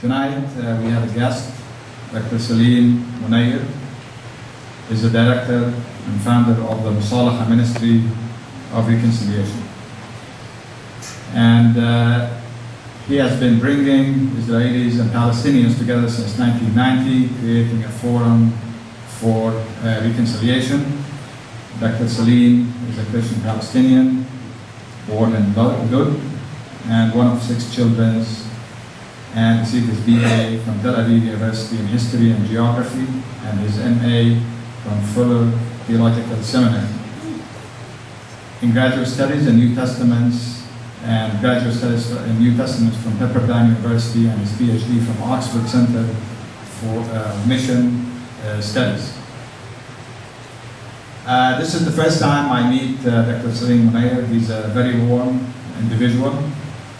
Tonight we have a guest, Dr. Salim Munayer. He's the director and founder of the Musalaha Ministry of Reconciliation. And he has been bringing Israelis and Palestinians together since 1990, creating a forum for reconciliation. Dr. Salim is a Christian Palestinian, born in Lod, and one of 6 children, and received his BA from Tel Aviv University in History and Geography, and his MA from Fuller Theological Seminary. In graduate studies in New Testaments, and graduate studies in New Testaments from Pepperdine University, and his PhD from Oxford Center for Mission Studies. This is the first time I meet Dr. Salim Munayer. He's a very warm individual,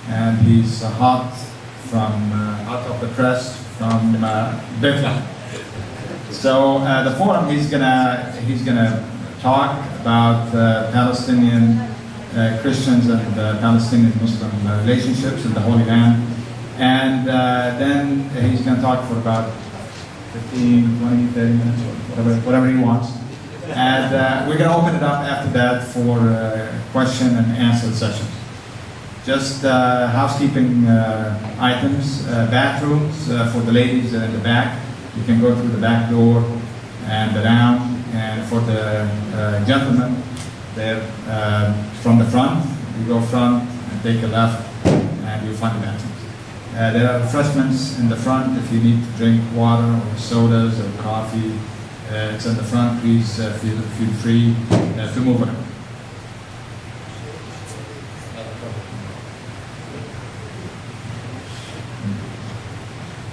and he's hot from out of the press from Bethlehem. So the forum, he's gonna talk about Palestinian Christians and Palestinian Muslim relationships in the Holy Land, and then he's gonna talk for about 15, 20, 30 minutes, or whatever he wants. And we're going to open it up after that for question and answer sessions. Just housekeeping items, bathrooms for the ladies in the back. You can go through the back door and around. And for the gentlemen, they're from the front. You go front and take a left, and you'll find the bathrooms. There are refreshments in the front if you need to drink water or sodas or coffee. It's in the front. Please feel free to move around.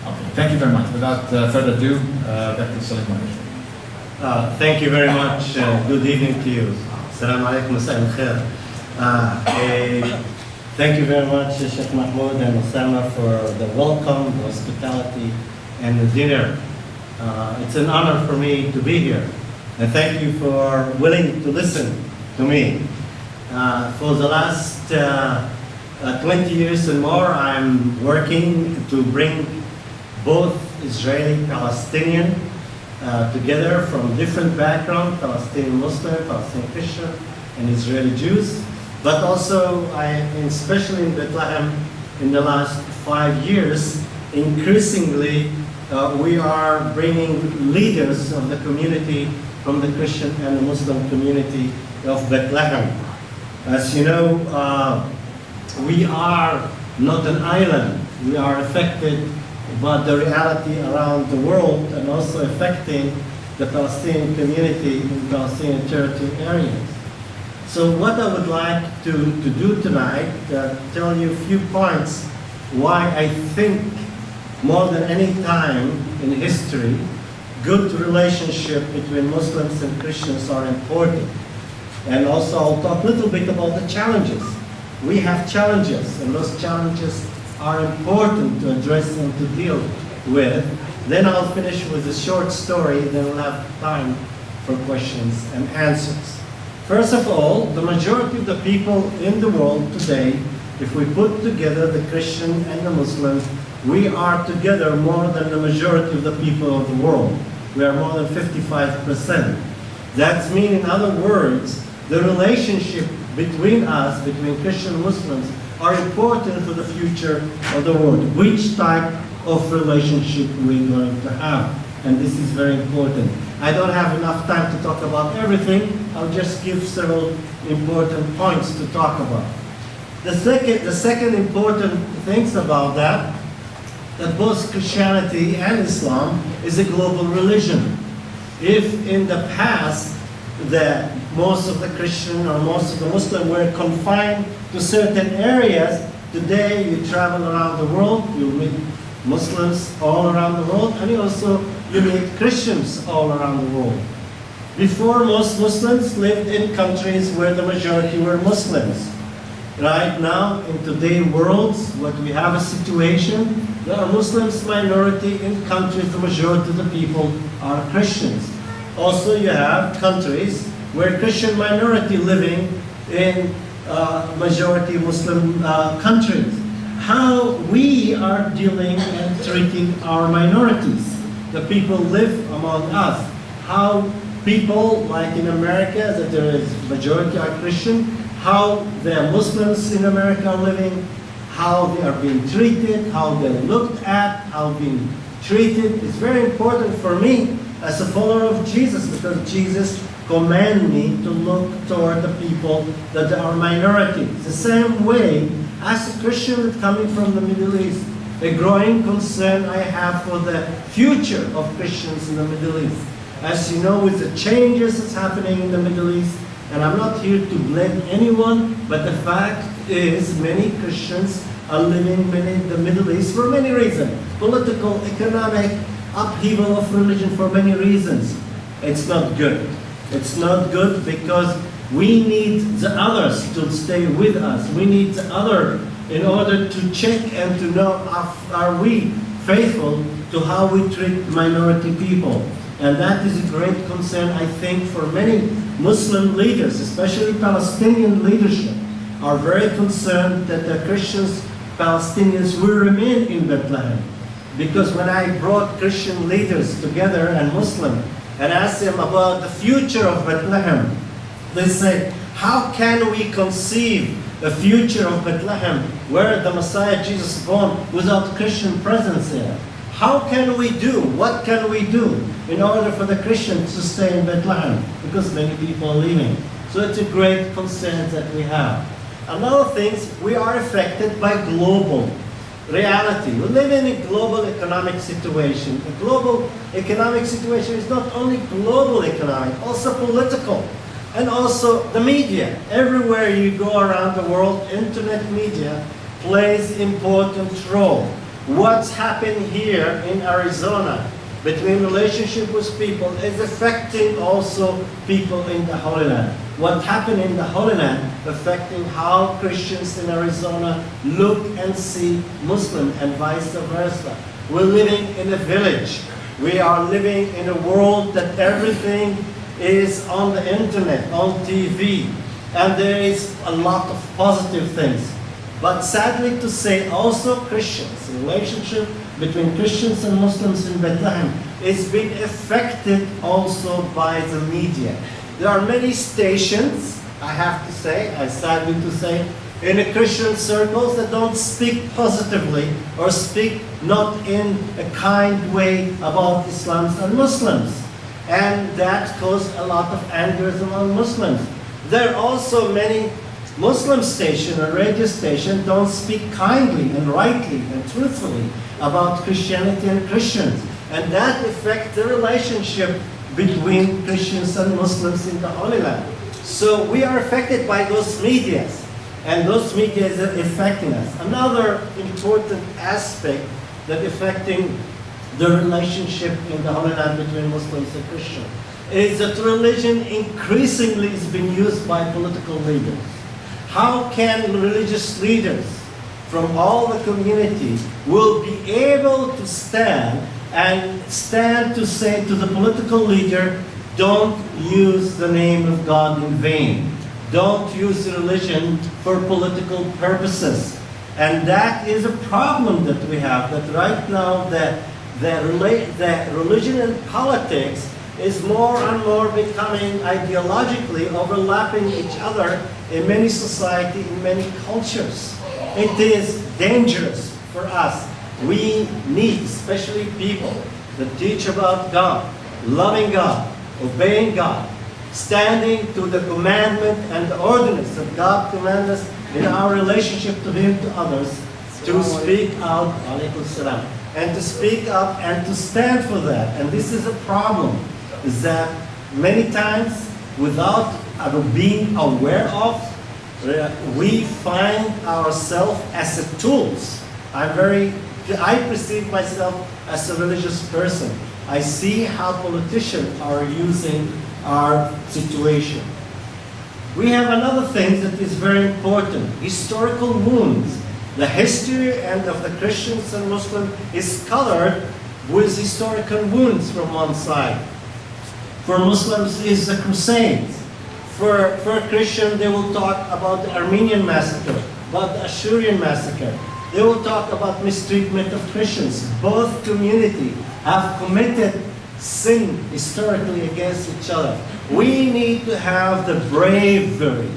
Okay, thank you very much. Without further ado, Dr. Salim Munayer. Thank you very much. Good evening to you. Salam alaikum, masa'al khair. Thank you very much, Sheikh Mahmoud and Osama, for the welcome, the hospitality, and the dinner. It's an honor for me to be here, and thank you for willing to listen to me. For the last 20 years and more, I'm working to bring both Israeli and Palestinian together from different backgrounds, Palestinian Muslim, Palestinian Christian, and Israeli Jews. But also, especially in Bethlehem, in the last 5 years, increasingly, we are bringing leaders of the community from the Christian and the Muslim community of Bethlehem. As you know, we are not an island. We are affected by the reality around the world and also affecting the Palestinian community in Palestinian territory areas. So what I would like to do tonight, tell you a few points why I think more than any time in history, good relationship between Muslims and Christians are important. And also I'll talk a little bit about the challenges. We have challenges, and those challenges are important to address and to deal with. Then I'll finish with a short story, then we'll have time for questions and answers. First of all, the majority of the people in the world today, if we put together the Christian and the Muslim, we are together more than the majority of the people of the world. We are more than 55%. That means, in other words, the relationship between us, between Christian and Muslims, are important for the future of the world. Which type of relationship we're going to have. And this is very important. I don't have enough time to talk about everything. I'll just give several important points to talk about. The second important things about that both Christianity and Islam is a global religion. If in the past most of the Christian or most of the Muslim were confined to certain areas, today you travel around the world, you meet Muslims all around the world, and you meet Christians all around the world. Before, most Muslims lived in countries where the majority were Muslims. Right now, in today's world, what we have a situation, there are Muslims minority in countries, the majority of the people are Christians. Also, you have countries where Christian minority living in majority Muslim countries. how we are dealing and treating our minorities. The people live among us. How people, like in America, that there is majority are Christian, how the Muslims in America are living, how they are being treated, how they're looked at, how being treated. It's very important for me as a follower of Jesus, because Jesus commanded me to look toward the people that are minorities. The same way as a Christian coming from the Middle East, a growing concern I have for the future of Christians in the Middle East. As you know, with the changes that's happening in the Middle East, and I'm not here to blame anyone, but the fact is many Christians are living in the Middle East for many reasons. Political, economic, upheaval of religion for many reasons. It's not good. It's not good because we need the others to stay with us. We need the other in order to check and to know are we faithful to how we treat minority people. And that is a great concern, I think, for many Muslim leaders, especially Palestinian leadership, are very concerned that the Christians, Palestinians will remain in Bethlehem. Because when I brought Christian leaders together and Muslim and asked them about the future of Bethlehem, they say, how can we conceive a future of Bethlehem where the Messiah Jesus is born without Christian presence there? How can we do? What can we do in order for the Christians to stay in Bethlehem? Because many people are leaving. So it's a great concern that we have. Another thing, we are affected by global reality. We live in a global economic situation. A global economic situation is not only global economic, also political. And also the media. Everywhere you go around the world, internet media plays important role. What's happened here in Arizona between relationship with people is affecting also people in the Holy Land. What happened in the Holy Land affecting how Christians in Arizona look and see Muslim and vice versa. We're living in a village. We are living in a world that everything is on the internet, on TV, and there is a lot of positive things. But sadly to say, also Christians, the relationship between Christians and Muslims in Bethlehem is being affected also by the media. There are many stations, I have to say, I sadly to say, in the Christian circles that don't speak positively or speak not in a kind way about Islam and Muslims. And that caused a lot of anger among Muslims. There are also many Muslim stations or radio stations don't speak kindly and rightly and truthfully about Christianity and Christians. And that affects the relationship between Christians and Muslims in the Holy Land. So we are affected by those medias, and those medias are affecting us. Another important aspect that affecting the relationship in the Holy Land between Muslims and Christians is that religion increasingly is being used by political leaders. How can religious leaders from all the community will be able to stand to say to the political leader, don't use the name of God in vain. Don't use religion for political purposes. And that is a problem that we have, that right now that religion and politics is more and more becoming ideologically overlapping each other in many societies, in many cultures. It is dangerous for us. We need, especially people that teach about God, loving God, obeying God, standing to the commandment and the ordinance that God commands us in our relationship to Him, to others, to speak out, and to speak up and to stand for that. And this is a problem, is that many times, without being aware of, we find ourselves as tools. I perceive myself as a religious person. I see how politicians are using our situation. We have another thing that is very important, historical wounds. The history of the Christians and Muslims is colored with historical wounds from one side. For Muslims is the Crusades. For Christians, they will talk about the Armenian massacre, about the Assyrian massacre. They will talk about mistreatment of Christians. Both communities have committed sin historically against each other. We need to have the bravery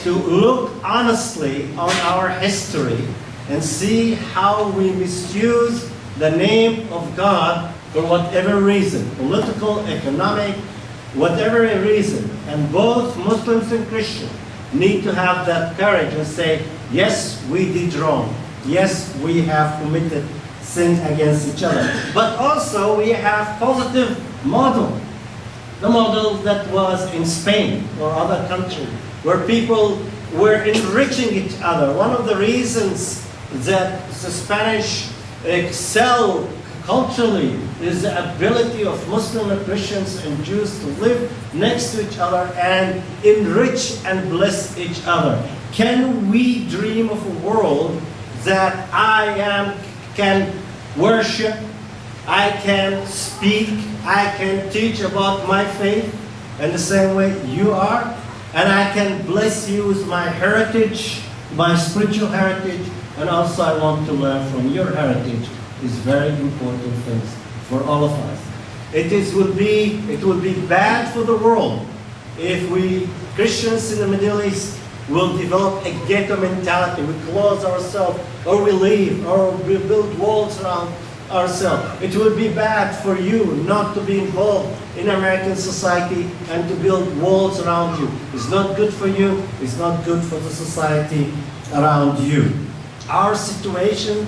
to look honestly on our history and see how we misuse the name of God for whatever reason, political, economic, whatever reason. And both Muslims and Christians need to have that courage and say, yes, we did wrong. Yes, we have committed sin against each other. But also we have positive model. The model that was in Spain or other countries where people were enriching each other. One of the reasons that the Spanish excel culturally is the ability of Muslim and Christians and Jews to live next to each other and enrich and bless each other. Can we dream of a world that can worship, I can speak, I can teach about my faith in the same way you are, and I can bless you with my heritage, my spiritual heritage, and also I want to learn from your heritage. Is very important things for all of us. It would be bad for the world if we Christians in the Middle East will develop a ghetto mentality. We close ourselves, or we leave, or we build walls around ourselves. It would be bad for you not to be involved in American society and to build walls around you. It's not good for you. It's not good for the society around you. Our situation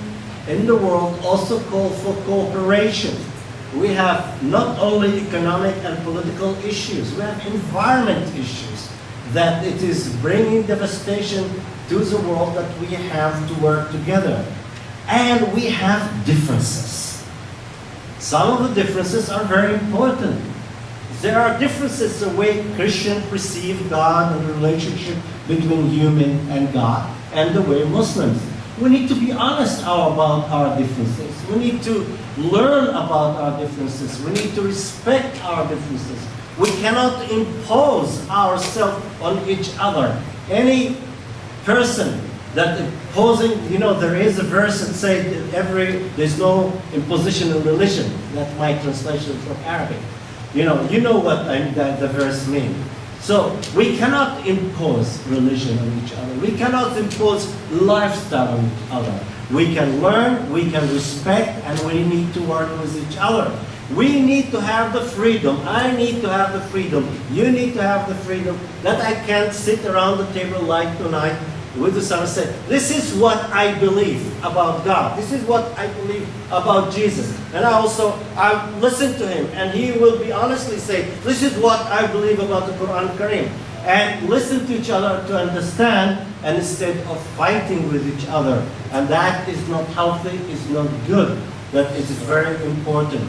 in the world also calls for cooperation. We have not only economic and political issues, we have environment issues that it is bringing devastation to the world that we have to work together. And we have differences. Some of the differences are very important. There are differences the way Christians perceive God and the relationship between human and God, and the way Muslims. We need to be honest about our differences. We need to learn about our differences. We need to respect our differences. We cannot impose ourselves on each other. Any person that imposing, there is a verse that says there's no imposition of religion. That's my translation from Arabic. You know what the verse means. So we cannot impose religion on each other. We cannot impose lifestyle on each other. We can learn, we can respect, and we need to work with each other. We need to have the freedom. I need to have the freedom. You need to have the freedom that I can't sit around the table like tonight with the son and say, this is what I believe about God. This is what I believe about Jesus. And I listen to him, and he will be honestly say, this is what I believe about the Quran Kareem. And listen to each other to understand, and instead of fighting with each other. And that is not healthy, it's not good. That it is very important.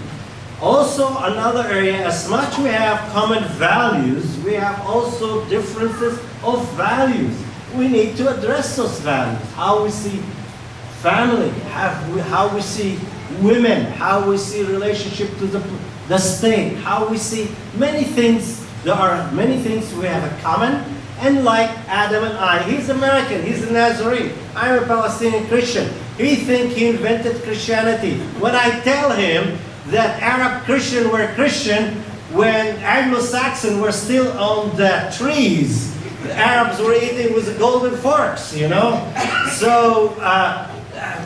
Also, another area, as much we have common values, we have also differences of values. We need to address those values. How we see family, how we see women, how we see relationship to the state, how we see many things. There are many things we have in common. And like Adam and I, he's American, he's a Nazarene. I'm a Palestinian Christian. He thinks he invented Christianity. When I tell him that Arab Christians were Christian when Anglo-Saxons were still on the trees, the Arabs were eating with the golden forks, So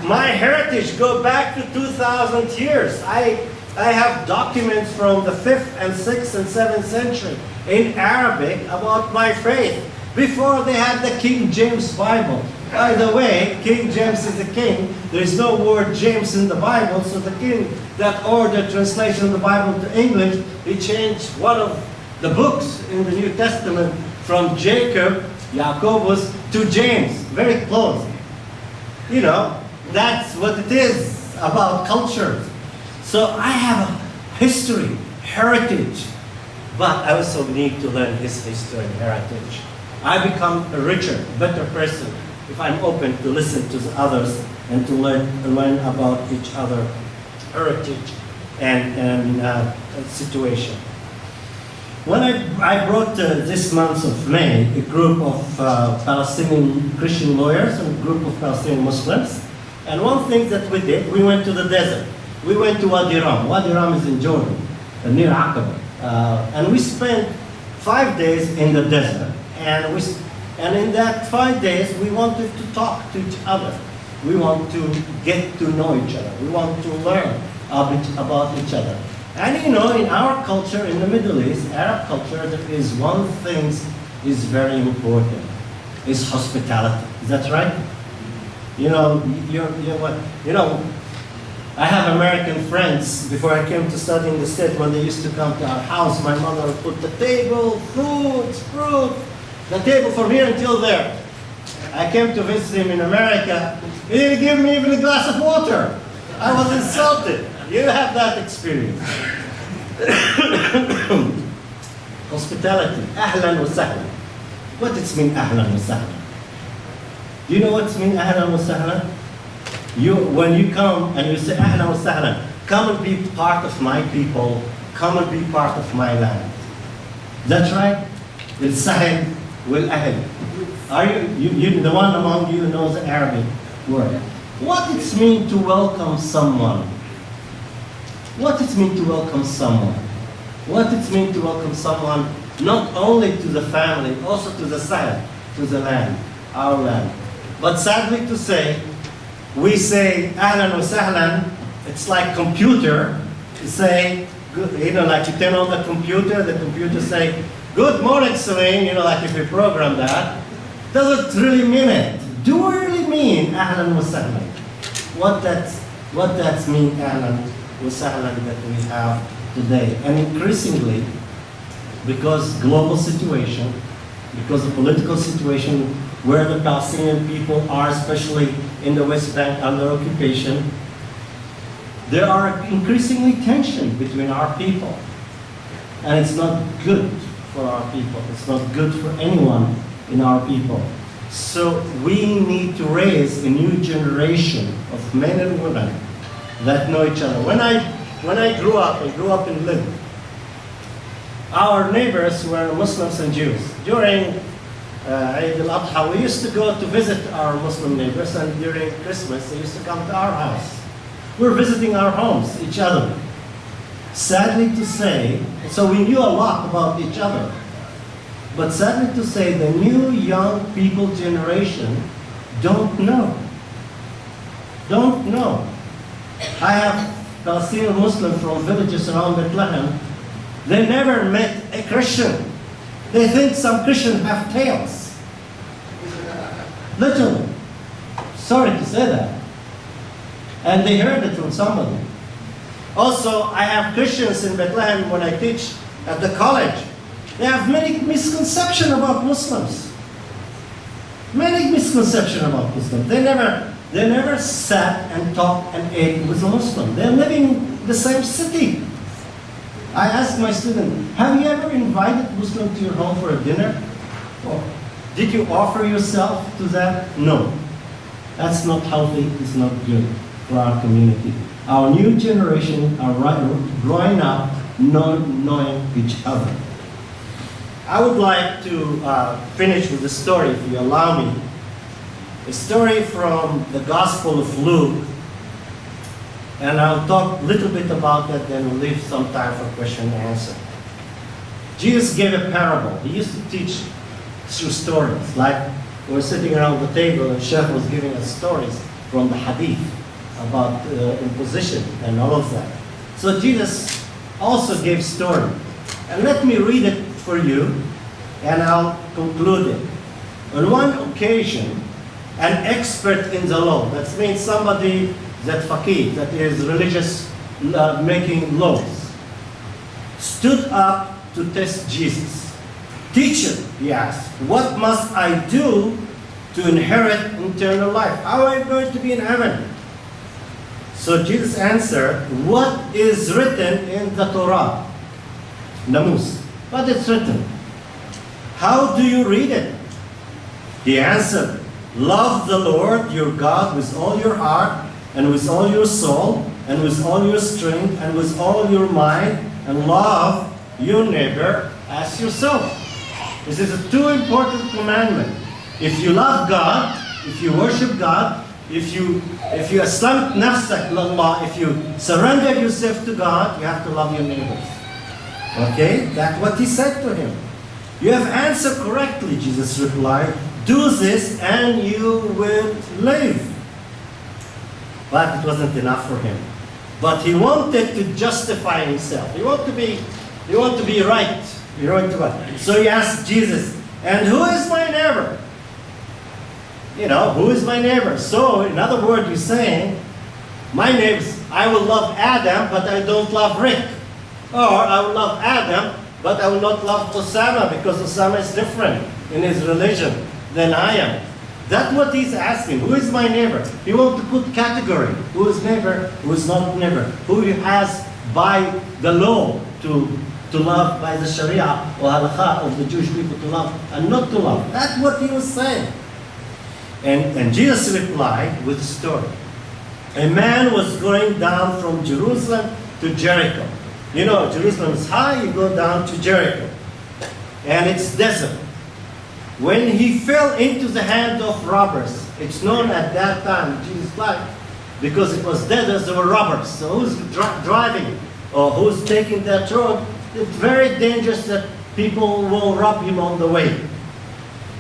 my heritage goes back to 2,000 years. I have documents from the 5th and 6th and 7th century in Arabic about my faith, before they had the King James Bible. By the way, King James is the king. There is no word James in the Bible, so the king that ordered translation of the Bible to English, he changed one of the books in the New Testament from Jacob, Jacobus, to James. Very close. That's what it is about culture. So I have a history, heritage, but I also need to learn his history and heritage. I become a richer, better person if I'm open to listen to the others and to learn about each other, heritage and situation. When I brought this month of May a group of Palestinian Christian lawyers and a group of Palestinian Muslims, and one thing that we did, we went to the desert. We went to Wadi Rum. Wadi Rum is in Jordan, near Aqaba. And we spent 5 days in the desert. And in that 5 days, we wanted to talk to each other. We want to get to know each other. We want to learn about each other. And you know, in our culture, in the Middle East, Arab culture, there is one thing is very important, is hospitality. Is that right? You know, I have American friends, before I came to study in the States, when they used to come to our house, my mother would put the table, fruit, the table from here until there. I came to visit him in America, he didn't give me even a glass of water. I was insulted. You have that experience. Hospitality, ahlan wa sahlan. What does it mean, ahlan wa sahlan? Do you know what it means, ahlan wa sahlan? When you come and you say, ahlan wa sahlan, come and be part of my people, come and be part of my land. That's right? Al-sahl wal-ahl. Are you the one among you who knows the Arabic word? What does it mean to welcome someone? What does it mean to welcome someone? What does it mean to welcome someone not only to the family, also to the side, to the land, our land. But sadly to say, we say ahlan wa sahlan, it's like computer, to say, you know, like you turn on the computer say, good morning, Salim, you know, like if you program that, does it really mean it? Do we really mean ahlan wa sahlan? What that's mean ahlan wa sahlan that we have today? And increasingly, because global situation, because the political situation where the Palestinian people are, especially in the West Bank under occupation, there are increasingly tension between our people. And it's not good for our people. It's not good for anyone in our people. So we need to raise a new generation of men and women that know each other. When I grew up, I grew up in Libya. Our neighbors were Muslims and Jews. During Eid al-Adha, we used to go to visit our Muslim neighbors, and during Christmas, they used to come to our house. We're visiting our homes, each other. Sadly to say, so we knew a lot about each other. But sadly to say, the new young people generation don't know. Don't know. I have Palestinian Muslims from villages around Bethlehem. They never met a Christian. They think some Christians have tails. Literally. Sorry to say that. And they heard it from somebody. Also, I have Christians in Bethlehem when I teach at the college. They have many misconceptions about Muslims. Many misconceptions about Muslims. They never sat and talked and ate with a Muslim. They're living in the same city. I asked my student, have you ever invited Muslim to your home for a dinner? Or did you offer yourself to them? No. That's not healthy, it's not good for our community. Our new generation are growing up knowing each other. I would like to finish with a story, if you allow me. A story from the Gospel of Luke. And I'll talk a little bit about that, then we'll leave some time for question and answer. Jesus gave a parable. He used to teach through stories. Like we were sitting around the table and Chef was giving us stories from the Hadith about imposition and all of that. So Jesus also gave story. And let me read it for you, and I'll conclude it. On one occasion, an expert in the law, that means somebody that faqih, that is religious, making laws, stood up to test Jesus. Teacher, he asked, what must I do to inherit eternal life? How am I going to be in heaven? So Jesus answered, what is written in the Torah? Namus. What is written? How do you read it? He answered, love the Lord your God with all your heart, and with all your soul, and with all your strength, and with all your mind, and love your neighbor as yourself. This is a too important commandment. If you love God, if you worship God, if you aslam nafsak lallah, if you surrender yourself to God, you have to love your neighbors. Okay? That's what he said to him. You have answered correctly, Jesus replied. Do this and you will live. But it wasn't enough for him. But he wanted to justify himself. He wanted to be right. So he asked Jesus, and who is my neighbor? You know, who is my neighbor? So, in other words, he's saying, my neighbors, I will love Adam, but I don't love Rick. Or I will love Adam, but I will not love Osama, because Osama is different in his religion than I am. That's what he's asking. Who is my neighbor? He wants to put category. Who is neighbor? Who is not neighbor? Who he has by the law to love, by the Sharia or halakha of the Jewish people to love and not to love. That's what he was saying. And Jesus replied with a story. A man was going down from Jerusalem to Jericho. You know, Jerusalem is high, you go down to Jericho. And it's desert. When he fell into the hand of robbers, it's known at that time in Jesus' life, because it was desert, there were robbers. So who's driving or who's taking that road, it's very dangerous that people will rob him on the way.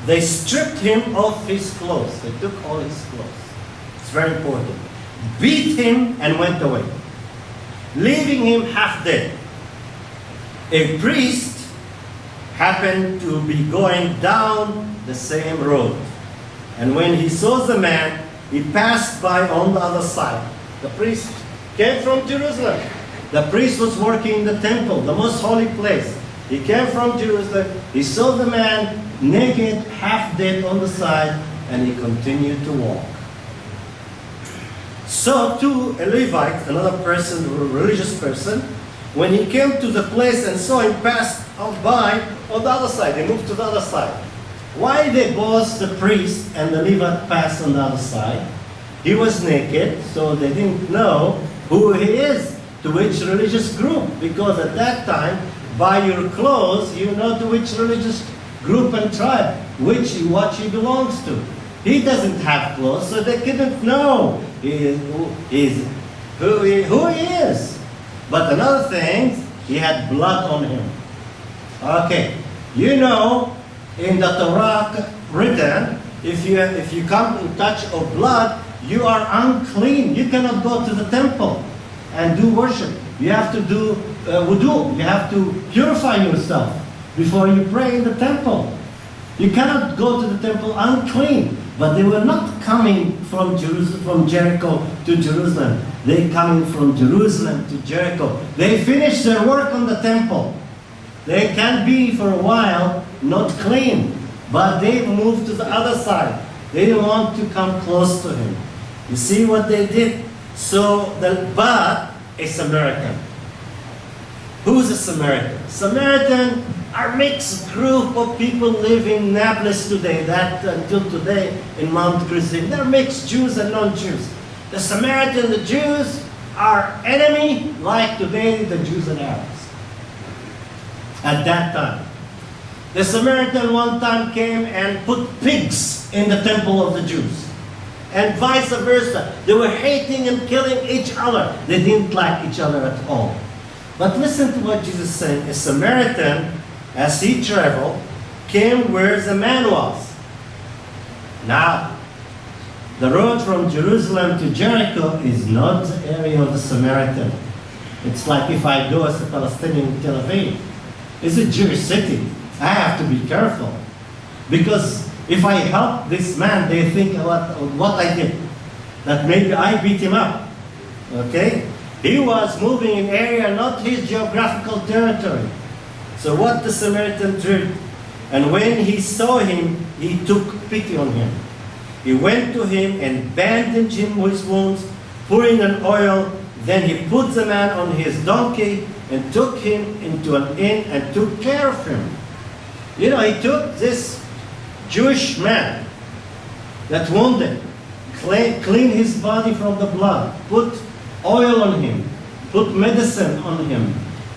They stripped him of his clothes. They took all his clothes. It's very important. Beat him and went away, leaving him half dead. A priest happened to be going down the same road. And when he saw the man, he passed by on the other side. The priest came from Jerusalem. The priest was working in the temple, the most holy place. He came from Jerusalem. He saw the man naked, half dead on the side, and he continued to walk. So too, a Levite, another person, a religious person, when he came to the place and saw him pass by on the other side, they moved to the other side. Why they both, the priest and the Levite, passed on the other side? He was naked, so they didn't know who he is, to which religious group, because at that time, by your clothes, you know to which religious group and tribe, what he belongs to. He doesn't have clothes, so they couldn't know who he is. But another thing, he had blood on him. Okay, you know, in the Torah written, if you come in touch of blood, you are unclean. You cannot go to the temple and do worship. You have to do wudu. You have to purify yourself before you pray in the temple. You cannot go to the temple unclean. But they were not coming from Jericho to Jerusalem. They coming from Jerusalem to Jericho. They finished their work on the temple. They can be for a while not clean, but they moved to the other side. They didn't want to come close to him. You see what they did? But a Samaritan. Who's a Samaritan? Samaritan are a mixed group of people living in Nablus today, that until today in Mount Gerizim. They're mixed Jews and non-Jews. The Samaritan, the Jews, are enemy like today the Jews and Arabs. At that time. The Samaritan one time came and put pigs in the temple of the Jews. And vice versa. They were hating and killing each other. They didn't like each other at all. But listen to what Jesus said. A Samaritan, as he traveled, came where the man was. Now, the road from Jerusalem to Jericho is not the area of the Samaritan. It's like if I go as a Palestinian in Tel Aviv. It's a Jewish city. I have to be careful. Because if I help this man, they think what I did. That maybe I beat him up. Okay? He was moving in area, not his geographical territory. So what the Samaritan did, and when he saw him, he took pity on him. He went to him and bandaged him with his wounds, pouring an oil. Then he put the man on his donkey and took him into an inn and took care of him. You know, he took this Jewish man that wounded, cleaned his body from the blood, put oil on him, put medicine on him.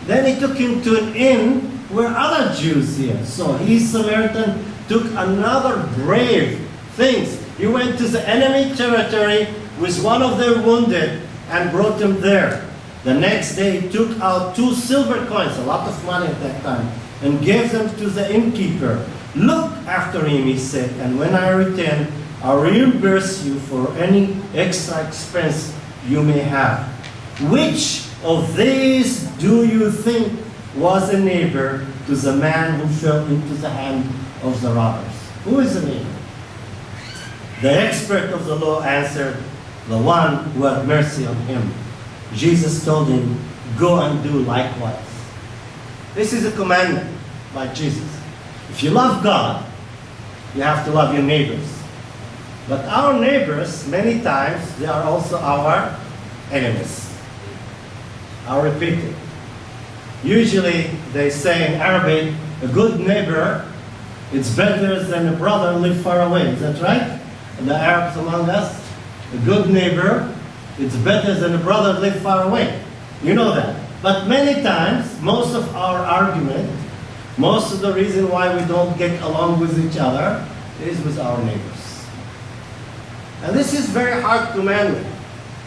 Then he took him to an inn were other Jews here. So his Samaritan took another brave things. He went to the enemy territory with one of their wounded and brought them there. The next day he took out 2 silver coins, a lot of money at that time, and gave them to the innkeeper. Look after him, he said, and when I return, I'll reimburse you for any extra expense you may have. Which of these do you think was a neighbor to the man who fell into the hand of the robbers? Who is the neighbor? The expert of the law answered, the one who had mercy on him. Jesus told him, go and do likewise. This is a commandment by Jesus. If you love God, you have to love your neighbors. But our neighbors, many times, they are also our enemies. I'll repeat it. Usually, they say in Arabic, a good neighbor is better than a brother who lives far away. Is that right? The Arabs among us, a good neighbor is better than a brother who lives far away. You know that. But many times, most of our argument, most of the reason why we don't get along with each other is with our neighbors. And this is very hard to manage.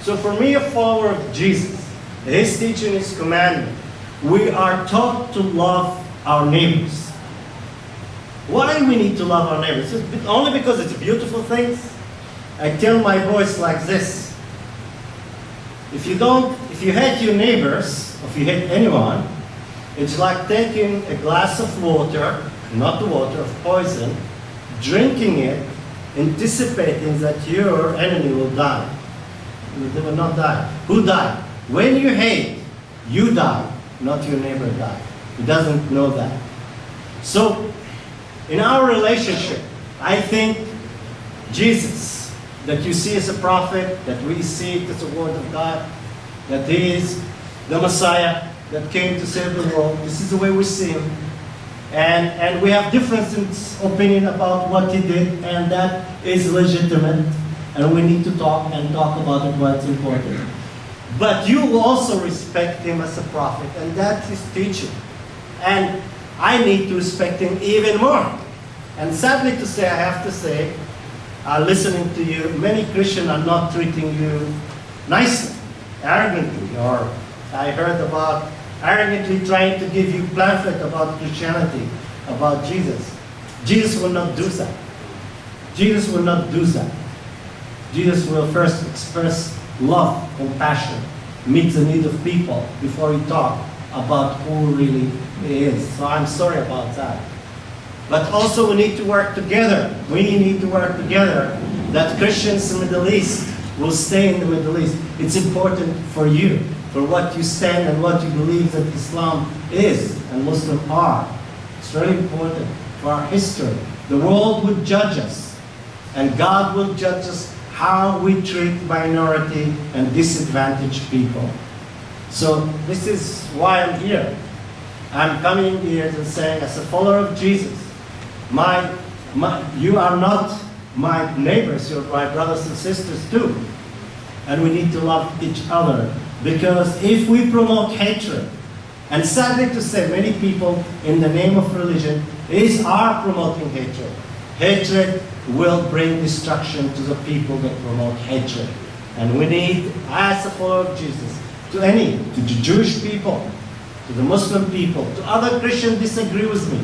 So for me, a follower of Jesus, his teaching, his commandment, we are taught to love our neighbors. Why we need to love our neighbors? Only because it's beautiful things? I tell my boys like this. If you hate your neighbors, or if you hate anyone, it's like taking a glass of water, not the water, of poison, drinking it, anticipating that your enemy will die. They will not die. Who died? When you hate, you die, not your neighbor die. He doesn't know that. So, in our relationship, I think Jesus, that you see as a prophet, that we see as the Word of God, that He is the Messiah that came to save the world. This is the way we see Him. And we have different opinion about what He did, and that is legitimate. And we need to talk about it when it's important. But you will also respect Him as a prophet, and that's His teaching. And I need to respect Him even more. And sadly to say, I have to say, listening to you, many Christians are not treating you nicely, arrogantly, or I heard about arrogantly trying to give you pamphlet about Christianity, about Jesus. Jesus will not do that. Jesus will not do that. Jesus will first express love, compassion, meet the need of people before he talk about who really he is. So I'm sorry about that. But also we need to work together. We need to work together that Christians in the Middle East will stay in the Middle East. It's important for you, for what you stand and what you believe that Islam is and Muslims are. It's very important for our history. The world would judge us, and God will judge us how we treat minority and disadvantaged people. So this is why I'm here. I'm coming here and saying, as a follower of Jesus, you are not my neighbors, you're my brothers and sisters too. And we need to love each other. Because if we promote hatred, and sadly to say, many people in the name of religion are promoting hatred. Hatred will bring destruction to the people that promote hatred. And we need, as a follower of Jesus, to the Jewish people, to the Muslim people, to other Christians disagree with me,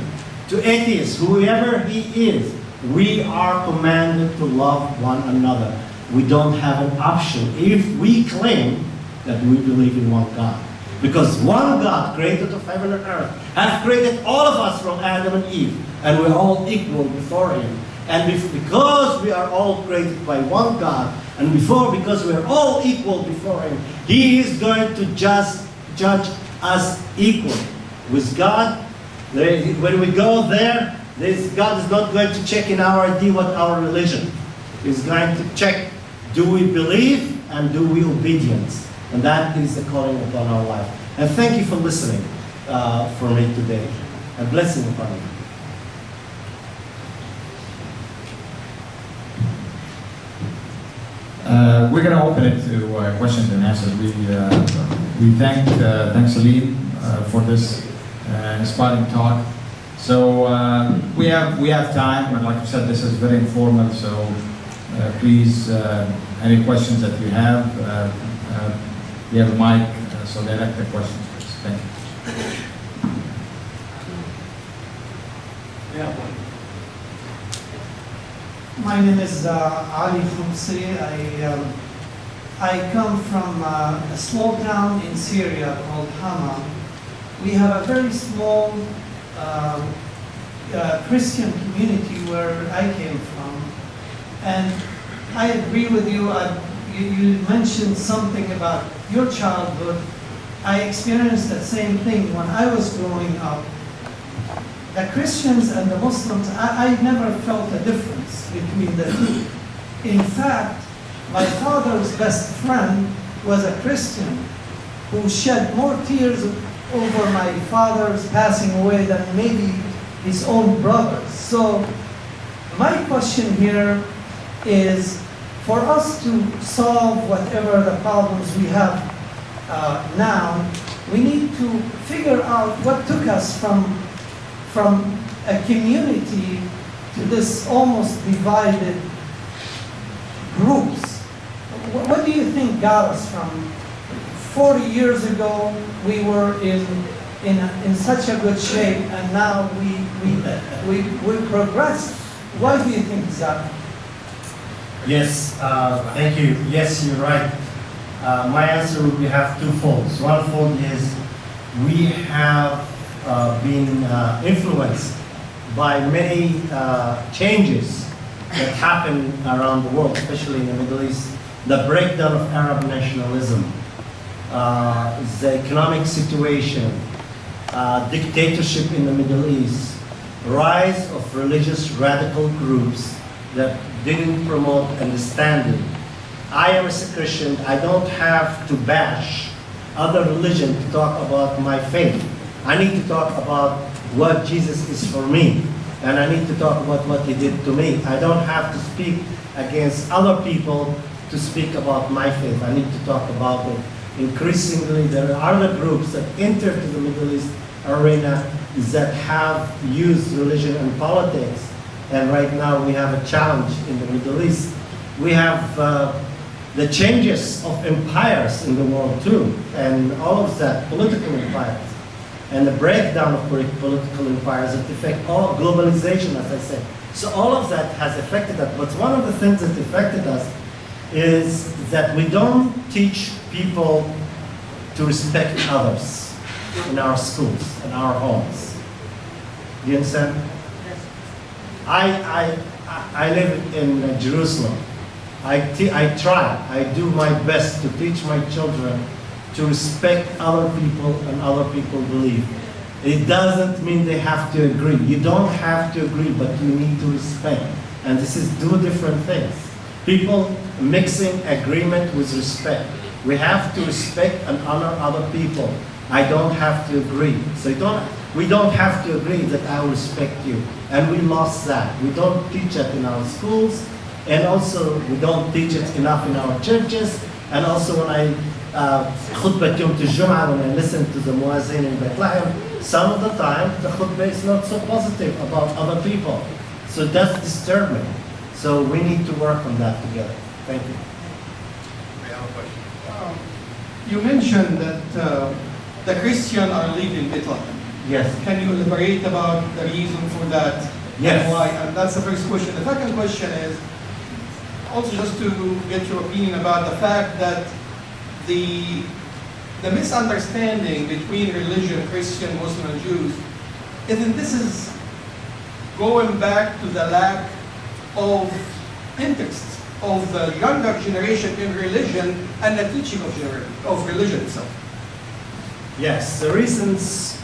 to atheists, whoever he is, we are commanded to love one another. We don't have an option if we claim that we believe in one God. Because one God, creator of heaven and earth, has created all of us from Adam and Eve, and we're all equal before Him. And because we are all created by one God, and because we are all equal before Him, He is going to just judge us equally. With God, when we go there, God is not going to check in our ID what our religion. He's going to check, do we believe and do we obedience? And that is the calling upon our life. And thank you for listening for me today. And blessing upon you. We're going to open it to questions and answers. We thank Salim for this inspiring talk. So we have time, and like I said, this is very informal. So please, any questions that you have, we have a mic, so direct the questions, please. Thank you. Yeah. My name is Ali Khumsi. I come from a small town in Syria called Hama. We have a very small Christian community where I came from. And I agree with you. You mentioned something about your childhood. I experienced that same thing when I was growing up. The Christians and the Muslims, I never felt a difference between the two. In fact, my father's best friend was a Christian who shed more tears over my father's passing away than maybe his own brothers. So my question here is, for us to solve whatever the problems we have now, we need to figure out what took us from a community to this almost divided groups. What do you think got us from 40 years ago we were in such a good shape, and now we progressed? Why do you think that? Yes, thank you. Yes, you're right. My answer would be have two folds. One fold is we have been influenced by many changes that happen around the world, especially in the Middle East. The breakdown of Arab nationalism, the economic situation, dictatorship in the Middle East, rise of religious radical groups that didn't promote understanding. I am a Christian. I don't have to bash other religion to talk about my faith. I need to talk about what Jesus is for me, and I need to talk about what he did to me. I don't have to speak against other people to speak about my faith. I need to talk about it. Increasingly, there are other groups that enter to the Middle East arena that have used religion and politics, and right now we have a challenge in the Middle East. We have the changes of empires in the world too, and all of that, political empires, and the breakdown of political empires that affect all globalization, as I said. So all of that has affected us, but one of the things that affected us is that we don't teach people to respect others in our schools, in our homes. Do you understand? Yes. I live in Jerusalem. I try, I do my best to teach my children to respect other people and other people's belief. It doesn't mean they have to agree. You don't have to agree, but you need to respect. And this is two different things. People mixing agreement with respect. We have to respect and honor other people. I don't have to agree. So we don't have to agree that I will respect you. And we lost that. We don't teach it in our schools. And also, we don't teach it enough in our churches. And also, when I khutbah Yom Jum'ah, when I listen to the muazzin in Bethlehem, some of the time the khutbah is not so positive about other people. So that's disturbing. So we need to work on that together. Thank you. I have a question. You mentioned that the Christians are leaving Bethlehem. Yes. Can you elaborate about the reason for that? Yes. And why? And that's the first question. The second question is also just to get your opinion about the fact that the misunderstanding between religion, Christian, Muslim, and Jews, isn't this is going back to the lack of interest of the younger generation in religion and the teaching of religion itself? Yes, the reasons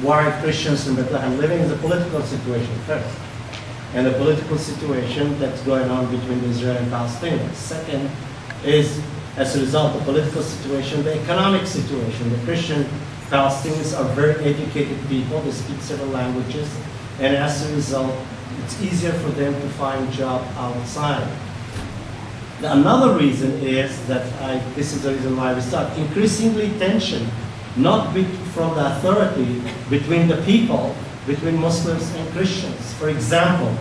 why Christians in Bethlehem living is the political situation first, and the political situation that's going on between the Israelis and Palestinians. Second is, as a result of the political situation, the economic situation. The Christian Palestinians are very educated people. They speak several languages, and as a result, it's easier for them to find job outside. Another reason is that this is the reason why we start increasingly tension not from the authority between the people, between Muslims and Christians. For example,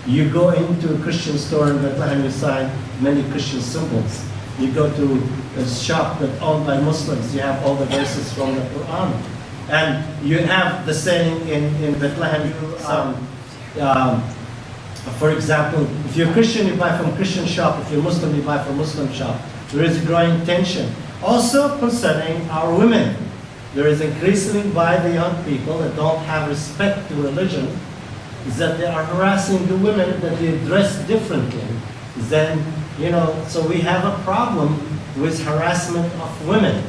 you go into a Christian store in Bethlehem, you find many Christian symbols. You go to a shop that's owned by Muslims, you have all the verses from the Quran. And you have the saying in Bethlehem, for example, if you're Christian, you buy from Christian shop. If you're Muslim, you buy from Muslim shop. There is a growing tension. Also concerning our women, there is increasingly by the young people that don't have respect to religion, is that they are harassing the women, that they dress differently. Then, so we have a problem with harassment of women.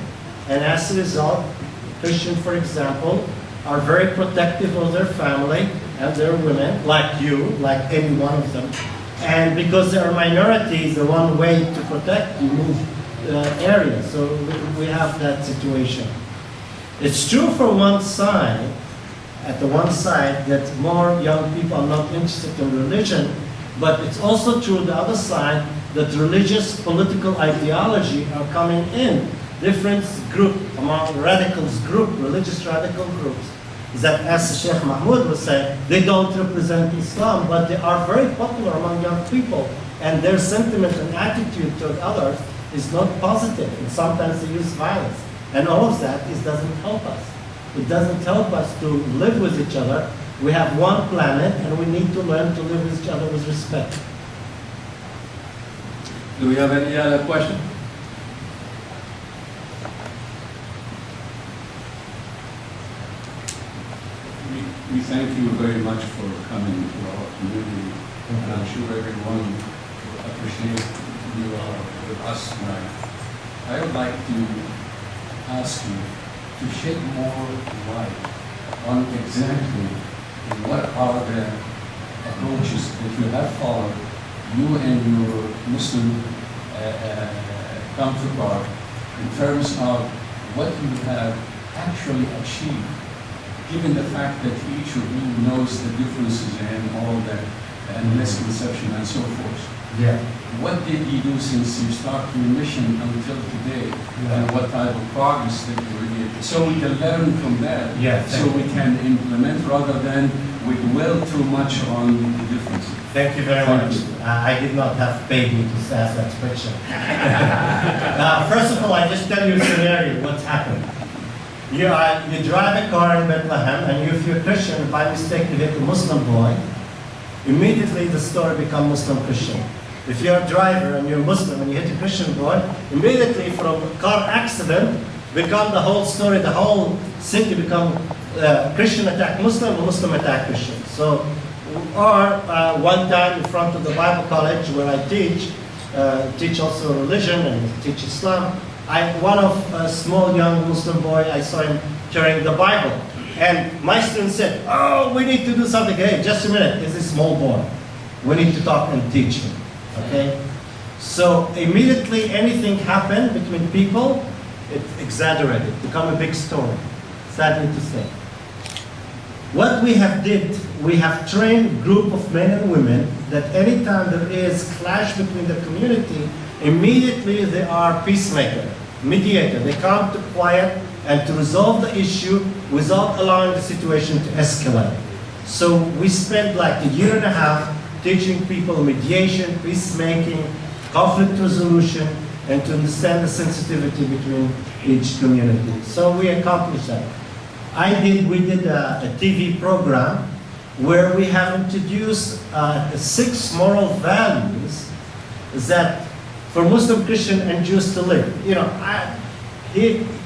And as a result, Christians, for example, are very protective of their family and their women, like you, like any one of them. And because they are minorities, the one way to protect you move areas. So we have that situation. It's true for one side, at the one side, that more young people are not interested in religion, but it's also true the other side that religious political ideology are coming in. Different group among radicals group, religious radical groups, that as Sheikh Mahmoud was saying, they don't represent Islam, but they are very popular among young people, and their sentiment and attitude toward others is not positive, and sometimes they use violence. And all of that doesn't help us. It doesn't help us to live with each other. We have one planet, and we need to learn to live with each other with respect. Do we have any other question? We thank you very much for coming to our community, and I'm sure everyone will appreciate you are with us tonight. I would like to ask you to shed more light on exactly what are the approaches that you have followed, you and your Muslim counterpart, in terms of what you have actually achieved, given the fact that each of you knows the differences and all that, and misconception and so forth. Yeah. What did you do since you started your mission until today? And what type of progress that you did? So we can learn from that. Yeah, so we can implement rather than we dwell too much on the differences. Thank you very much. I did not have paid me to ask that question. First of all, I just tell you a scenario, what's happened. You drive a car in Bethlehem, and if you're Christian, by mistake you hit a Muslim boy, immediately the story becomes Muslim-Christian. If you're a driver and you're Muslim and you hit a Christian boy, immediately from a car accident, become the whole story, the whole city become Christian attack Muslim, Muslim attack Christian. So, or one time in front of the Bible College where I teach also religion and teach Islam, one of a small young Muslim boy, I saw him carrying the Bible. And my student said, oh, we need to do something. Hey, just a minute, it's a small boy. We need to talk and teach him, okay? So immediately anything happened between people, it exaggerated, become a big story, sadly to say. What we have trained a group of men and women that anytime there is clash between the community, immediately they are peacemaker, mediator. They come to quiet and to resolve the issue without allowing the situation to escalate. So we spent like a year and a half teaching people mediation, peacemaking, conflict resolution, and to understand the sensitivity between each community. So we accomplished that. We did a TV program where we have introduced 6 moral values that for Muslim, Christian, and Jews to live. You know,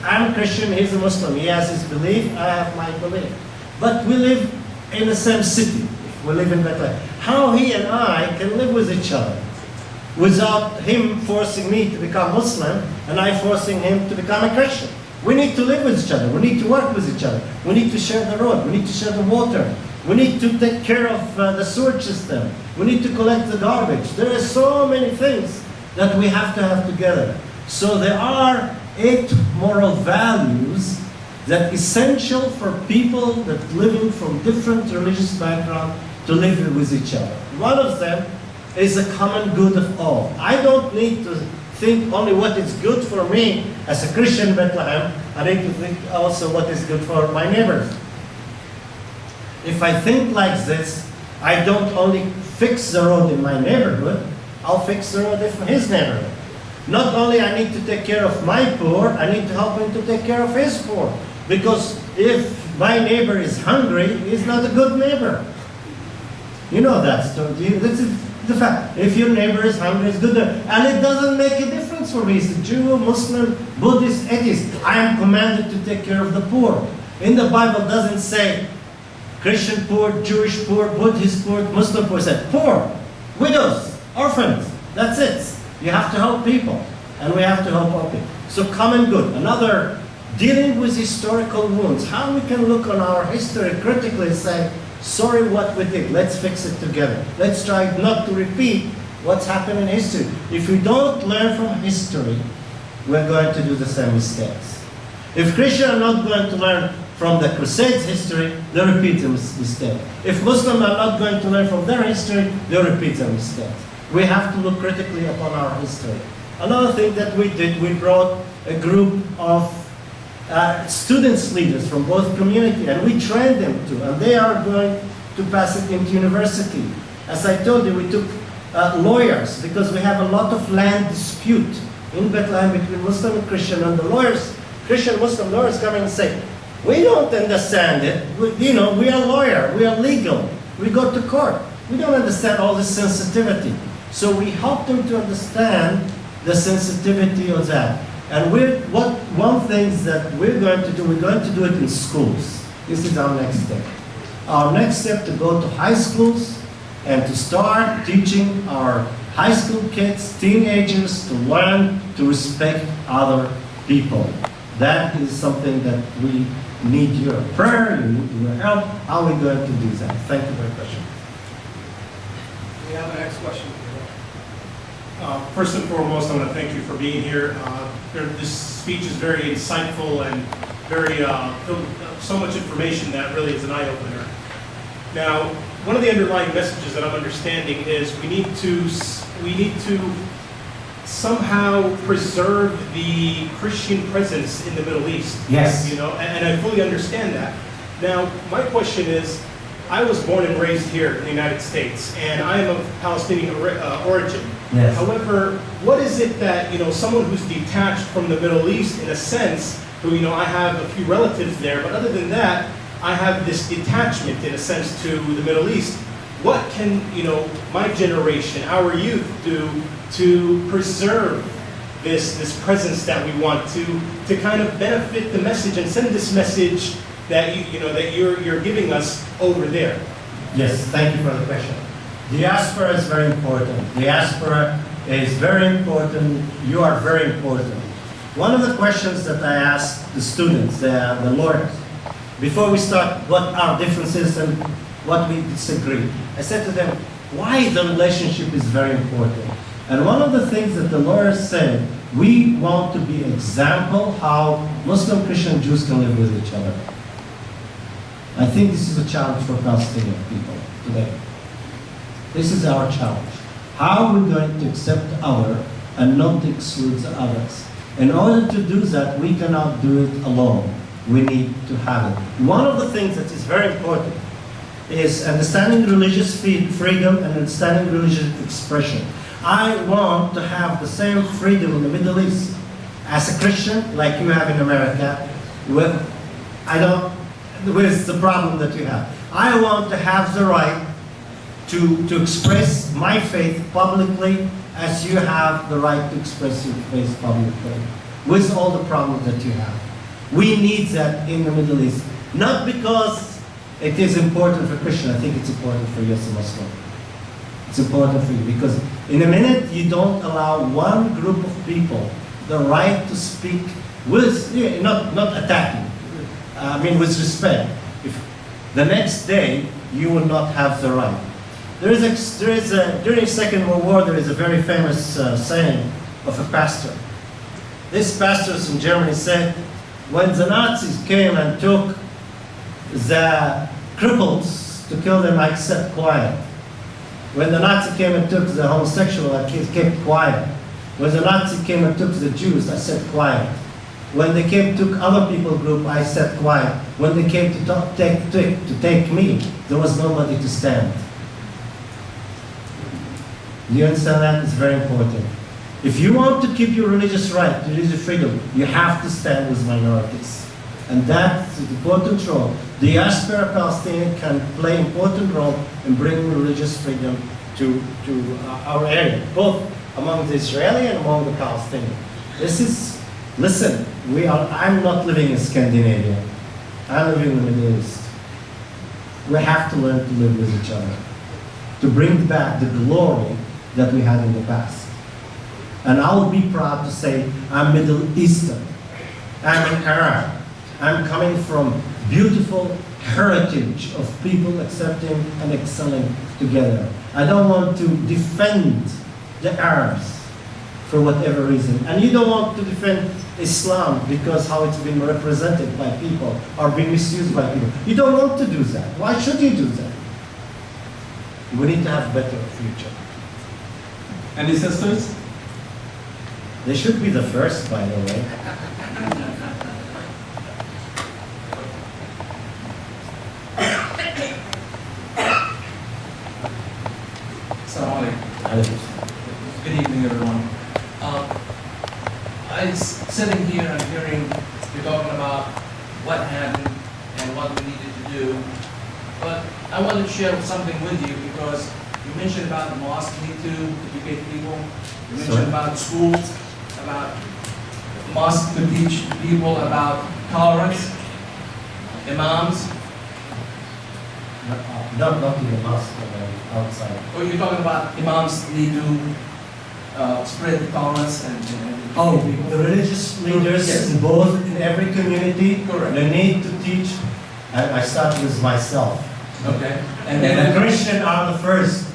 I'm a Christian, he's a Muslim. He has his belief, I have my belief. But we live in the same city. We live in Bethlehem. How he and I can live with each other without him forcing me to become Muslim and I forcing him to become a Christian. We need to live with each other. We need to work with each other. We need to share the road. We need to share the water. We need to take care of the sewage system. We need to collect the garbage. There are so many things that we have to have together. So there are 8 moral values that are essential for people that living from different religious backgrounds to live with each other. One of them is the common good of all. I don't need to think only what is good for me as a Christian in Bethlehem. I need to think also what is good for my neighbors. If I think like this, I don't only fix the road in my neighborhood, I'll fix the road in his neighborhood. Not only I need to take care of my poor, I need to help him to take care of his poor. Because if my neighbor is hungry, he's not a good neighbor. You know that story. This is the fact. If your neighbor is hungry, it's good. And it doesn't make a difference for me. It's a Jew, Muslim, Buddhist, atheist. I am commanded to take care of the poor. In the Bible, it doesn't say Christian poor, Jewish poor, Buddhist poor, Muslim poor. It said poor, widows, orphans. That's it. You have to help people. And we have to help all people. So common good. Another, dealing with historical wounds. How we can look on our history critically and say, sorry what we did, let's fix it together. Let's try not to repeat what's happened in history. If we don't learn from history, we're going to do the same mistakes. If Christians are not going to learn from the Crusades history, they repeat the mistake. If Muslims are not going to learn from their history, they repeat their mistakes. We have to look critically upon our history. Another thing that we did, we brought a group of students leaders from both community, and we trained them too, and they are going to pass it into university. As I told you, we took lawyers, because we have a lot of land dispute in Bethlehem between Muslim and Christian, and the lawyers, Christian Muslim lawyers come and say, we don't understand it, we are lawyer, we are legal, we go to court, we don't understand all this sensitivity. So we help them to understand the sensitivity of that. And one thing that we're going to do it in schools. This is our next step. Our next step to go to high schools and to start teaching our high school kids, teenagers, to learn to respect other people. That is something that we need your prayer, you need your help. How are we going to do that? Thank you for your question. We have the next question. First and foremost, I want to thank you for being here. This speech is very insightful and very filled with so much information that really is an eye-opener. Now, one of the underlying messages that I'm understanding is we need to somehow preserve the Christian presence in the Middle East. Yes. And I fully understand that. Now, my question is, I was born and raised here in the United States, and I am of Palestinian origin. Yes. However, what is it that, someone who's detached from the Middle East, in a sense, who, I have a few relatives there, but other than that, I have this detachment, in a sense, to the Middle East. What can, my generation, our youth, do to preserve this presence that we want to kind of benefit the message and send this message that that you're giving us over there? Yes, thank you for the question. Diaspora is very important. Diaspora is very important. You are very important. One of the questions that I ask the students, the lawyers, before we start, what our differences and what we disagree, I said to them, why the relationship is very important. And one of the things that the lawyers said, we want to be example how Muslim, Christian, Jews can live with each other. I think this is a challenge for Palestinian people today. This is our challenge. How are we going to accept the other and not exclude the others? In order to do that, we cannot do it alone. We need to have it. One of the things that is very important is understanding religious freedom and understanding religious expression. I want to have the same freedom in the Middle East as a Christian, like you have in America, with the problem that you have. I want to have the right to express my faith publicly as you have the right to express your faith publicly, with all the problems that you have. We need that in the Middle East, not because it is important for Christian. I think it's important for you as a Muslim. It's important for you because in a minute you don't allow one group of people the right to speak with, not attacking, with respect. If the next day you will not have the right. During the Second World War, there is a very famous saying of a pastor. This pastor in Germany said, when the Nazis came and took the cripples to kill them, I kept quiet. When the Nazi came and took the homosexual, I kept quiet. When the Nazi came and took the Jews, I said quiet. When they came took other people group, I said quiet. When they came to take me, there was nobody to stand. Do you understand that? It's very important. If you want to keep your religious right, religious freedom, you have to stand with minorities. And that's an important role. The diaspora Palestinian can play an important role in bringing religious freedom to our area, both among the Israeli and among the Palestinian. Listen, I'm not living in Scandinavia. I'm living in the Middle East. We have to learn to live with each other, to bring back the glory that we had in the past. And I would be proud to say I'm Middle Eastern. I'm an Arab. I'm coming from beautiful heritage of people accepting and excelling together. I don't want to defend the Arabs for whatever reason. And you don't want to defend Islam because how it's been represented by people or been misused by people. You don't want to do that. Why should you do that? We need to have a better future. Any sisters? They should be the first, by the way. Salim. Good evening, everyone. I'm sitting here and hearing you talking about what happened and what we needed to do. But I wanted to share something with you because you mentioned about the mosque need to educate people. You mentioned about schools, about mosque to teach people about tolerance, imams. Not in the mosque, but outside. Or you're talking about imams need to spread tolerance and The religious leaders Yes. in every community, Correct. they need to teach. I start with myself. Okay. And then the Christian are the first.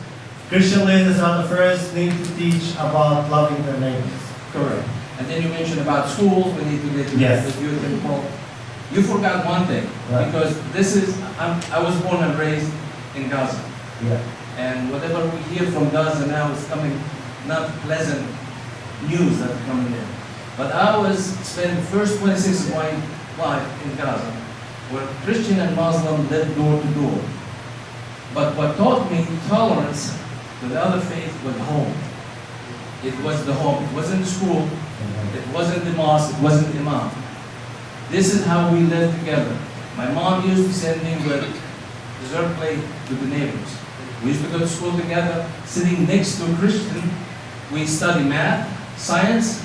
Christian leaders are the first need to teach about loving their neighbors. Correct. And then you mentioned about schools, we need to get to Yes. with youth and people. You forgot one thing, Right. because I was born and raised in Gaza. Yeah. And whatever we hear from Gaza now is coming, not pleasant news that's coming in. But I was spending the first 26 of my life in Gaza, where Christian and Muslim lived door to door. But what taught me tolerance to the other faith was home. It was the home. It wasn't the school. It wasn't the mosque. It wasn't the imam. This is how we lived together. My mom used to send me with dessert plate to the neighbors. We used to go to school together, sitting next to a Christian. We study math, science,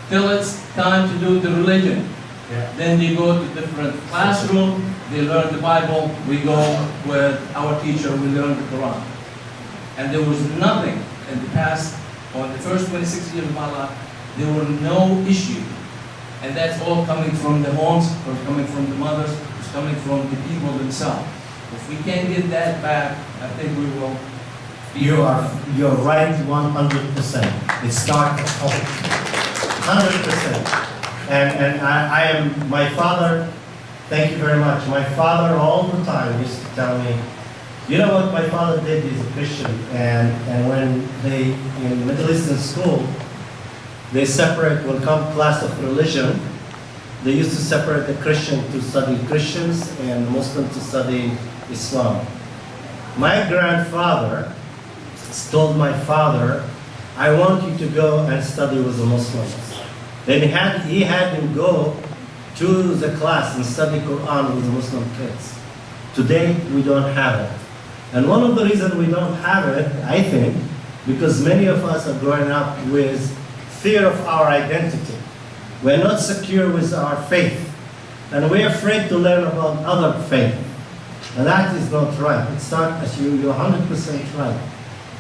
till it's time to do the religion. Yeah. Then they go to different classroom, they learn the Bible, we go with our teacher, we learn the Quran. And there was nothing in the past, on the first 26 years of my life, there were no issue. And that's all coming from the homes, or coming from the mothers, it's coming from the people themselves. If we can get that back, I think we will be You're right 100%. It starts at home. 100%. And I am, my father, thank you very much. My father all the time used to tell me, you know what my father did, he's a Christian, and when they, in Middle Eastern school, they separate, when come class of religion, they used to separate the Christian to study Christians and Muslim to study Islam. My grandfather told my father, I want you to go and study with the Muslims. Then he had him go to the class and study Quran with the Muslim kids. Today, we don't have it. And one of the reasons we don't have it, I think, because many of us are growing up with fear of our identity. We're not secure with our faith. And we're afraid to learn about other faith. And that is not right. It's not, as you're 100% right.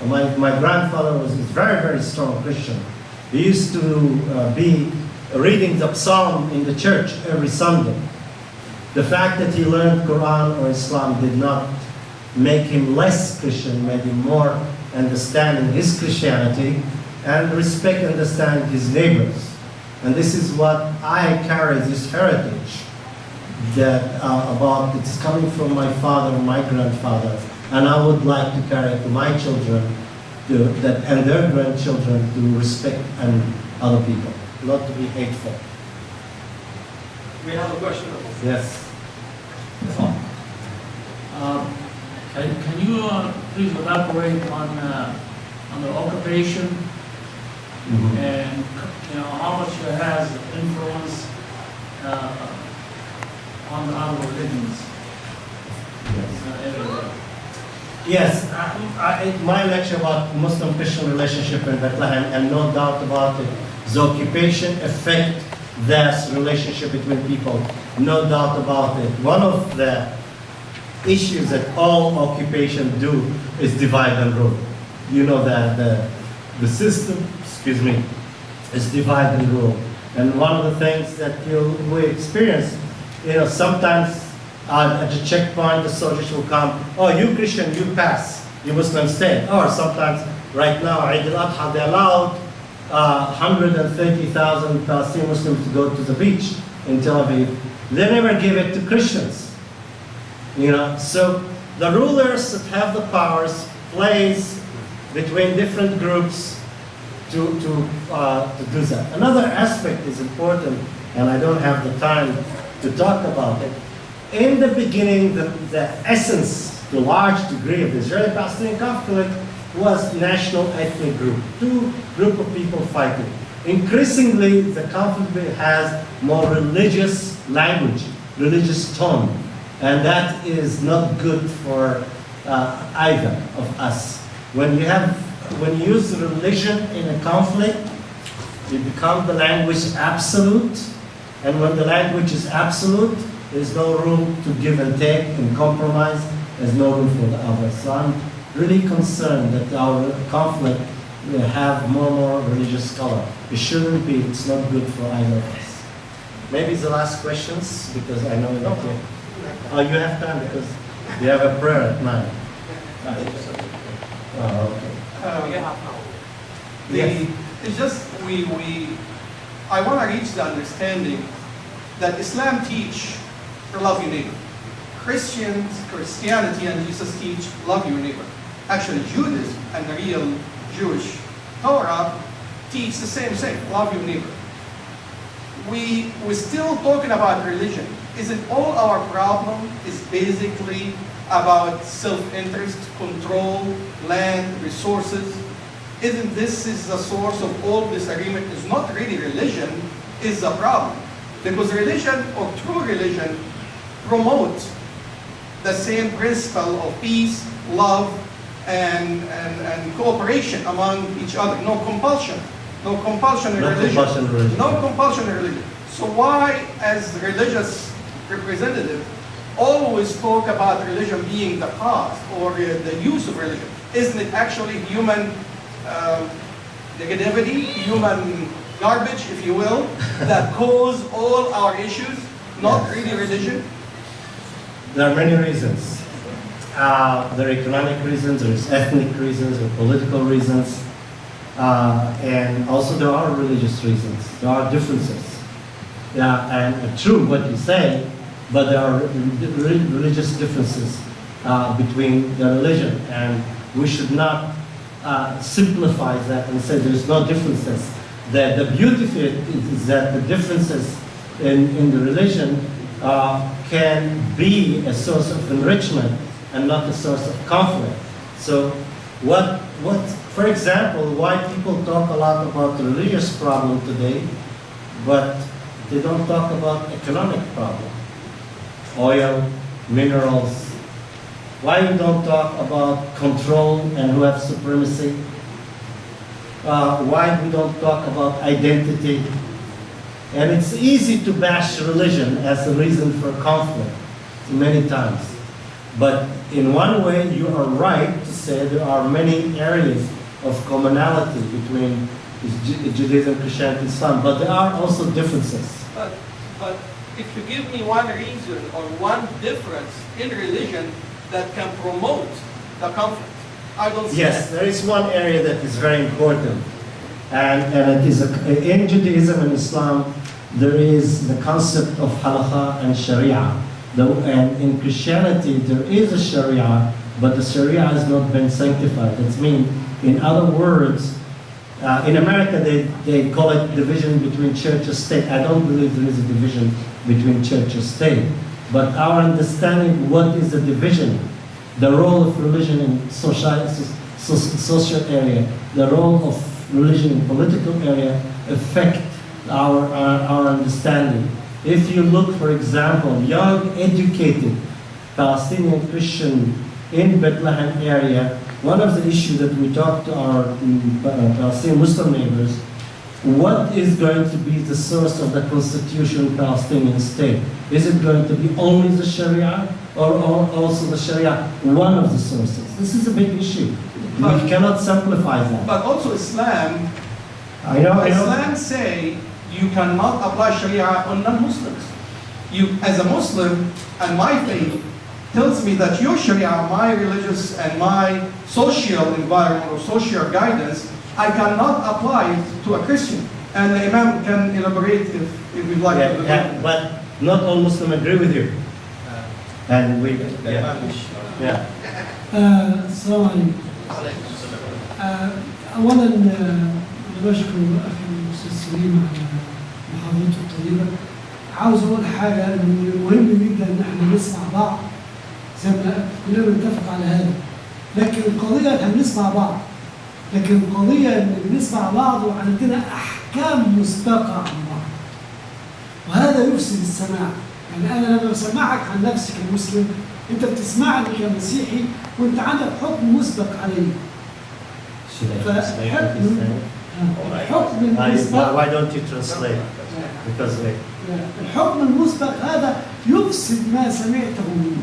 My grandfather was a very, very strong Christian. He used to be reading the psalm in the church every Sunday. The fact that he learned Quran or Islam did not make him less Christian, made him more understanding his Christianity and respect and understand his neighbors. And this is what I carry, this heritage that about it's coming from my father and my grandfather, and I would like to carry it to my children and their grandchildren to respect and other people, not to be hateful. We have a question. Yes. Can you please elaborate on the occupation and how much it has influence on the other religions? Yes, my lecture about Muslim-Christian relationship in Bethlehem, and no doubt about it, the occupation affect this relationship between people, no doubt about it. One of the issues that all occupation do is divide and rule. You know that the system, is divide and rule. And one of the things that we experience, sometimes at the checkpoint, the soldiers will come, oh, you Christian, you pass, you Muslim stay. Or sometimes, right now, Eid al-Adha, they allowed 130,000 Palestinian Muslims to go to the beach in Tel Aviv. They never give it to Christians. So the rulers that have the powers plays between different groups to do that. Another aspect is important, and I don't have the time to talk about it. In the beginning, the essence, the large degree of the Israeli-Palestinian conflict was national ethnic group, two group of people fighting. Increasingly, the conflict has more religious language, religious tone, and that is not good for either of us. When you use religion in a conflict, it becomes the language absolute, and when the language is absolute, there's no room to give and take and compromise. There's no room for the other. So I'm really concerned that our conflict will have more religious color. It shouldn't be. It's not good for either of us. Maybe the last questions, because I know that you have time because you have a prayer at 9. Okay. It's just I want to reach the understanding that Islam teach love your neighbor. Christianity and Jesus teach love your neighbor. Actually, Judaism and the real Jewish Torah teach the same thing, love your neighbor. We're still talking about religion. Isn't all our problem is basically about self-interest, control, land, resources? Isn't this is the source of all disagreement? It's not really religion is the problem. Because religion, or true religion, promotes the same principle of peace, love, and cooperation among each other. No compulsion. No compulsion in religion. No compulsion in religion. So why, as religious representative, always talk about religion being the cause or the use of religion? Isn't it actually human negativity, human garbage, if you will, that cause all our issues, not really religion? There are many reasons. There are economic reasons, there's ethnic reasons, there are political reasons, and also there are religious reasons. There are differences. And true what you say, but there are religious differences between the religion, and we should not simplify that and say there's no differences. The beauty of it is that the differences in the religion can be a source of enrichment and not a source of conflict. So for example, why people talk a lot about the religious problem today, but they don't talk about economic problem, oil, minerals. Why we don't talk about control and who have supremacy? Why we don't talk about identity? And it's easy to bash religion as a reason for conflict many times. But in one way, you are right to say there are many areas of commonality between Judaism, Christianity, Islam, but there are also differences. But if you give me one reason or one difference in religion that can promote the conflict, I don't see Yes, that. there is one area that is very important. And it is in Judaism and Islam, there is the concept of halakha and sharia. And in Christianity, there is a sharia, but the Sharia has not been sanctified. That means, in other words, in America they call it division between church and state. I don't believe there is a division between church and state. But our understanding what is the division, the role of religion in social area, the role of religion in political area affect our understanding. If you look, for example, young, educated Palestinian Christian in Bethlehem area, one of the issues that we talk to our Palestinian Muslim neighbors, what is going to be the source of the constitutional Palestinian state? Is it going to be only the Sharia or also the Sharia one of the sources? This is a big issue. But, we cannot simplify that. But also Islam, I know. Islam say you cannot apply Sharia on non-Muslims. You, as a Muslim, and my faith tells me that your Sharia, my religious and my social environment or social guidance, I cannot apply it to a Christian. And the Imam can elaborate if we'd like to. Yeah, but not all Muslims agree with you. And we, yeah. السلام عليكم. أولا بشكر أخي الأستاذ سليم على محاضرته الطيبة. عاوز أقول حاجة إن مهم جدا إن إحنا نسمع بعض زي ما كلنا بنتفق على هذا. لكن القضية إحنا بنسمع بعض. لكن القضية إن بنسمع بعض وعندنا أحكام مسبقة عن بعض. وهذا يفسد السماع. يعني أنا لما بسمعك عن نفسي كمسلم أنت بتسمعني كمسيحي وأنت عندك حكم مسبق علي. الحكم المسبق. Why don't you translate? Because الحكم المسبق هذا يفسد ما سمعته مني.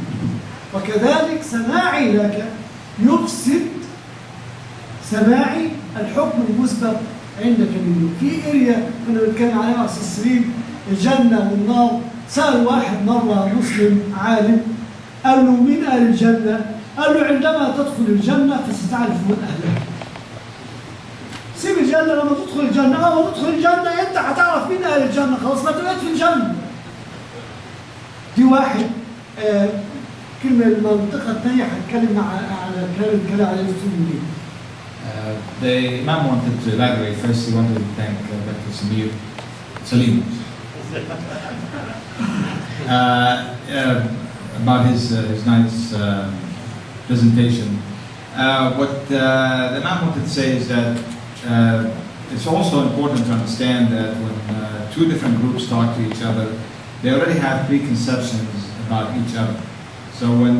وكذلك سماعي لك يفسد سماعي الحكم المسبق عندك منه. في اريا كنا بنتكلم عليها مع استاذ سليم الجنه والنار. سأل واحد مرة مسلم عالم قال له مين أهل الجنة؟ قال له عندما تدخل الجنة فستعرف من أهلها. سيب الجنة لما تدخل الجنة، أول ما تدخل الجنة أنت هتعرف مين أهل الجنة، خلاص ما تبقاش في الجنة. دي واحد كلمة المنطقة الثانية هتكلم على كلام عليه الفيلم. The Imam wanted to elaborate. First, he wanted to thank Dr. Salim about his nice presentation. What the Imam wanted to say is that it's also important to understand that when two different groups talk to each other, they already have preconceptions about each other. So when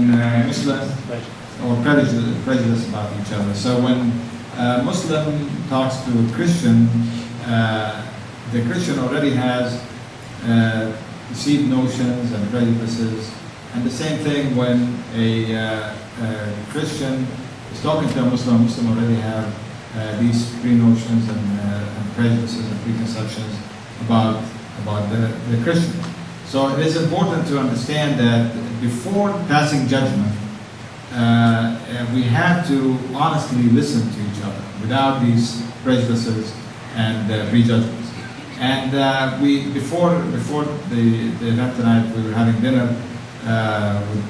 Muslims or prejudice about each other. So when Muslim talks to a Christian, the Christian already has received notions and prejudices. And the same thing when a Christian is talking to a Muslim already have these pre-notions and prejudices and preconceptions about the Christian. So it is important to understand that before passing judgment, we have to honestly listen to each other without these prejudices and prejudgments. And before the event tonight, we were having dinner with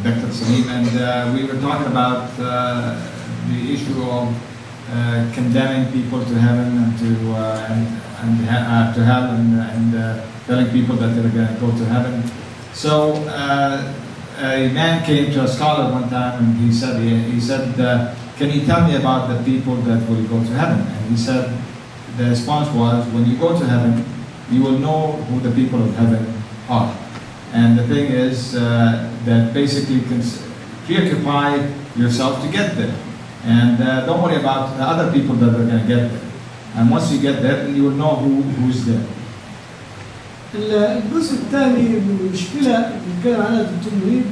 Dr. Salim, and we were talking about the issue of condemning people to heaven and to hell, and telling people that they're going to go to heaven. So a man came to a scholar one time, and he said, "Can you tell me about the people that will go to heaven?" And he said, the response was, when you go to heaven, you will know who the people of heaven are. And the thing is that basically preoccupy yourself to get there. And don't worry about the other people that are going to get there. And once you get there, you will know who's there. الجزء الثاني من المشكلة اللي كان عنها الدكتور منير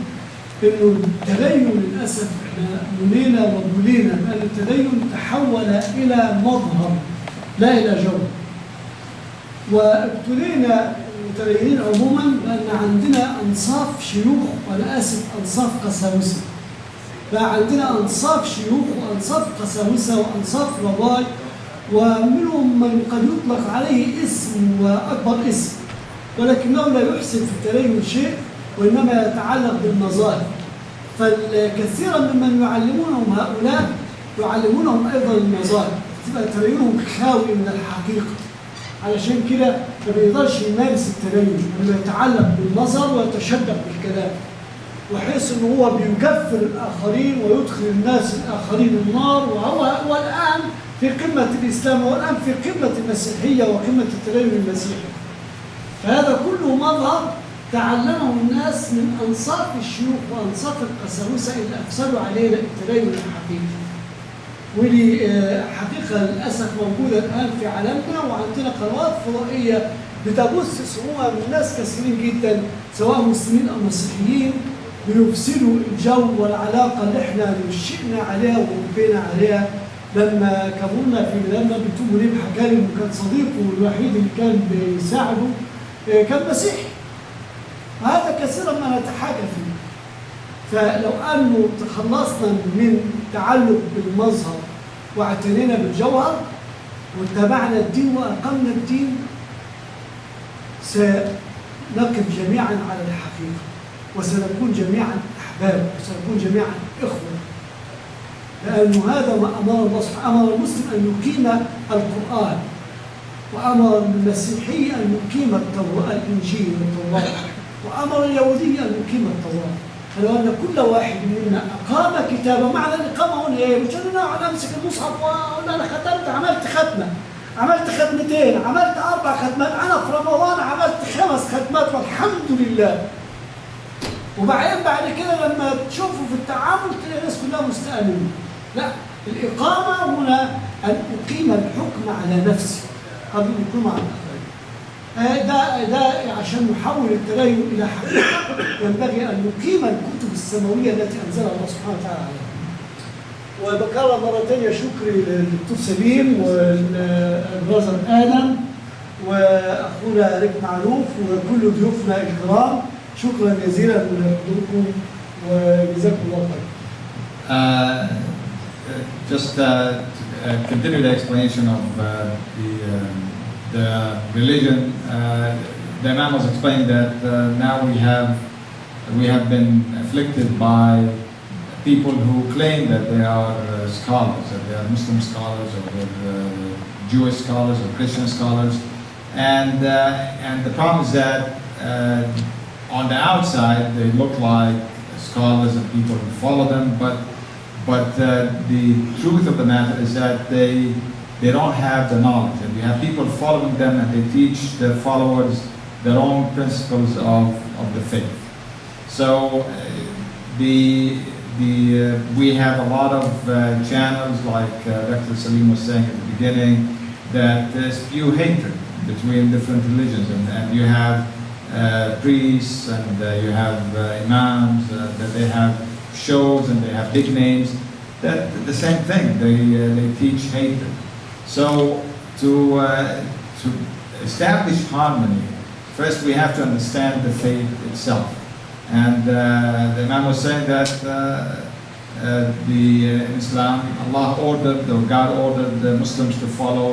إنه التدين للأسف إحنا منينا وبلينا بأن التدين تحول إلى مظهر لا إلى جوهر. وابتلينا المتدينين عموما بأن عندنا أنصاف شيوخ وأنا آسف أنصاف قساوسة. بقى عندنا أنصاف شيوخ وأنصاف قساوسة وأنصاف رباي ومنهم من قد يطلق عليه اسم وأكبر اسم ولكنه لا يحسن في التدين شيء وإنما يتعلق بالمظاهر. فالكثير ممن يعلمونهم هؤلاء يعلمونهم أيضا المظاهر، تبقى تدينهم خاوي من الحقيقة. علشان كده ما بيقدرش يمارس التدين، انه يتعلق بالنظر ويتشدق بالكلام، وحيث ان هو بيكفر الاخرين ويدخل الناس الاخرين النار، وهو الان في قمه الاسلام، والان في قمه المسيحيه وقمه التدين المسيحي. فهذا كله مظهر تعلمه الناس من انصاف الشيوخ وانصاف القساوسه اللي افسدوا علينا التدين الحقيقي. ودي حقيقة للأسف موجودة الآن في عالمنا، وعندنا قنوات فضائية بتبث سموها من ناس كثيرين جدا سواء مسلمين أو مسيحيين، بيفسدوا الجو والعلاقة اللي احنا نشئنا عليها وربينا عليها. لما كبرنا في بلادنا بتوب ليه حكى لي إنه كان صديقه الوحيد اللي كان بيساعده كان مسيحي، وهذا كثيرا ما نتحاكى فيه. فلو أنه تخلصنا من التعلق بالمظهر واعتنينا بالجوهر واتبعنا الدين وأقمنا الدين، سنقف جميعا على الحقيقة، وسنكون جميعا أحباب، وسنكون جميعا إخوة. لأنه هذا ما أمر الله سبحانه، أمر المسلم أن يقيم القرآن، وأمر المسيحي أن يقيم الإنجيل والتوراة، وأمر اليهودي أن يقيم التوراة. فلو أن كل واحد منا أقام كتابه، معنى الإقامة هنا إيه؟ مش أنا أقعد أمسك المصحف وأقول أنا ختمت، عملت ختمة، عملت ختمتين، عملت 4 ختمات، أنا في رمضان عملت 5 ختمات والحمد لله. وبعدين بعد كده لما تشوفوا في التعامل تلاقي الناس كلها مستأمنين. لا، الإقامة هنا أن أقيم الحكم على نفسي قبل الحكم على الآخرين. ده عشان نحول التدين إلى حقيقة ينبغي أن نقيم الكتب السماوية التي أنزلها الله سبحانه وتعالى عليها. وبكرر مرة ثانية شكري للدكتور سليم والبرازر آدم وأخونا ريك معروف وكل ضيوفنا الكرام، شكرا جزيلا لحضوركم وجزاكم الله خير. Just to continue the explanation of the religion, the Imam was explaining that now we have been afflicted by people who claim that they are scholars, that they are Muslim scholars or they're Jewish scholars or Christian scholars, and the problem is that on the outside they look like scholars and people who follow them, but the truth of the matter is that they don't have the knowledge, and we have people following them and they teach their followers their own principles of the faith. So we have a lot of channels, like Dr. Salim was saying at the beginning, that spew hatred between different religions, and you have priests and you have imams, that they have shows and they have big names. That the same thing, they teach hatred. So to establish harmony, first we have to understand the faith itself. And the Imam was saying that in Islam, Allah ordered, or God ordered the Muslims to follow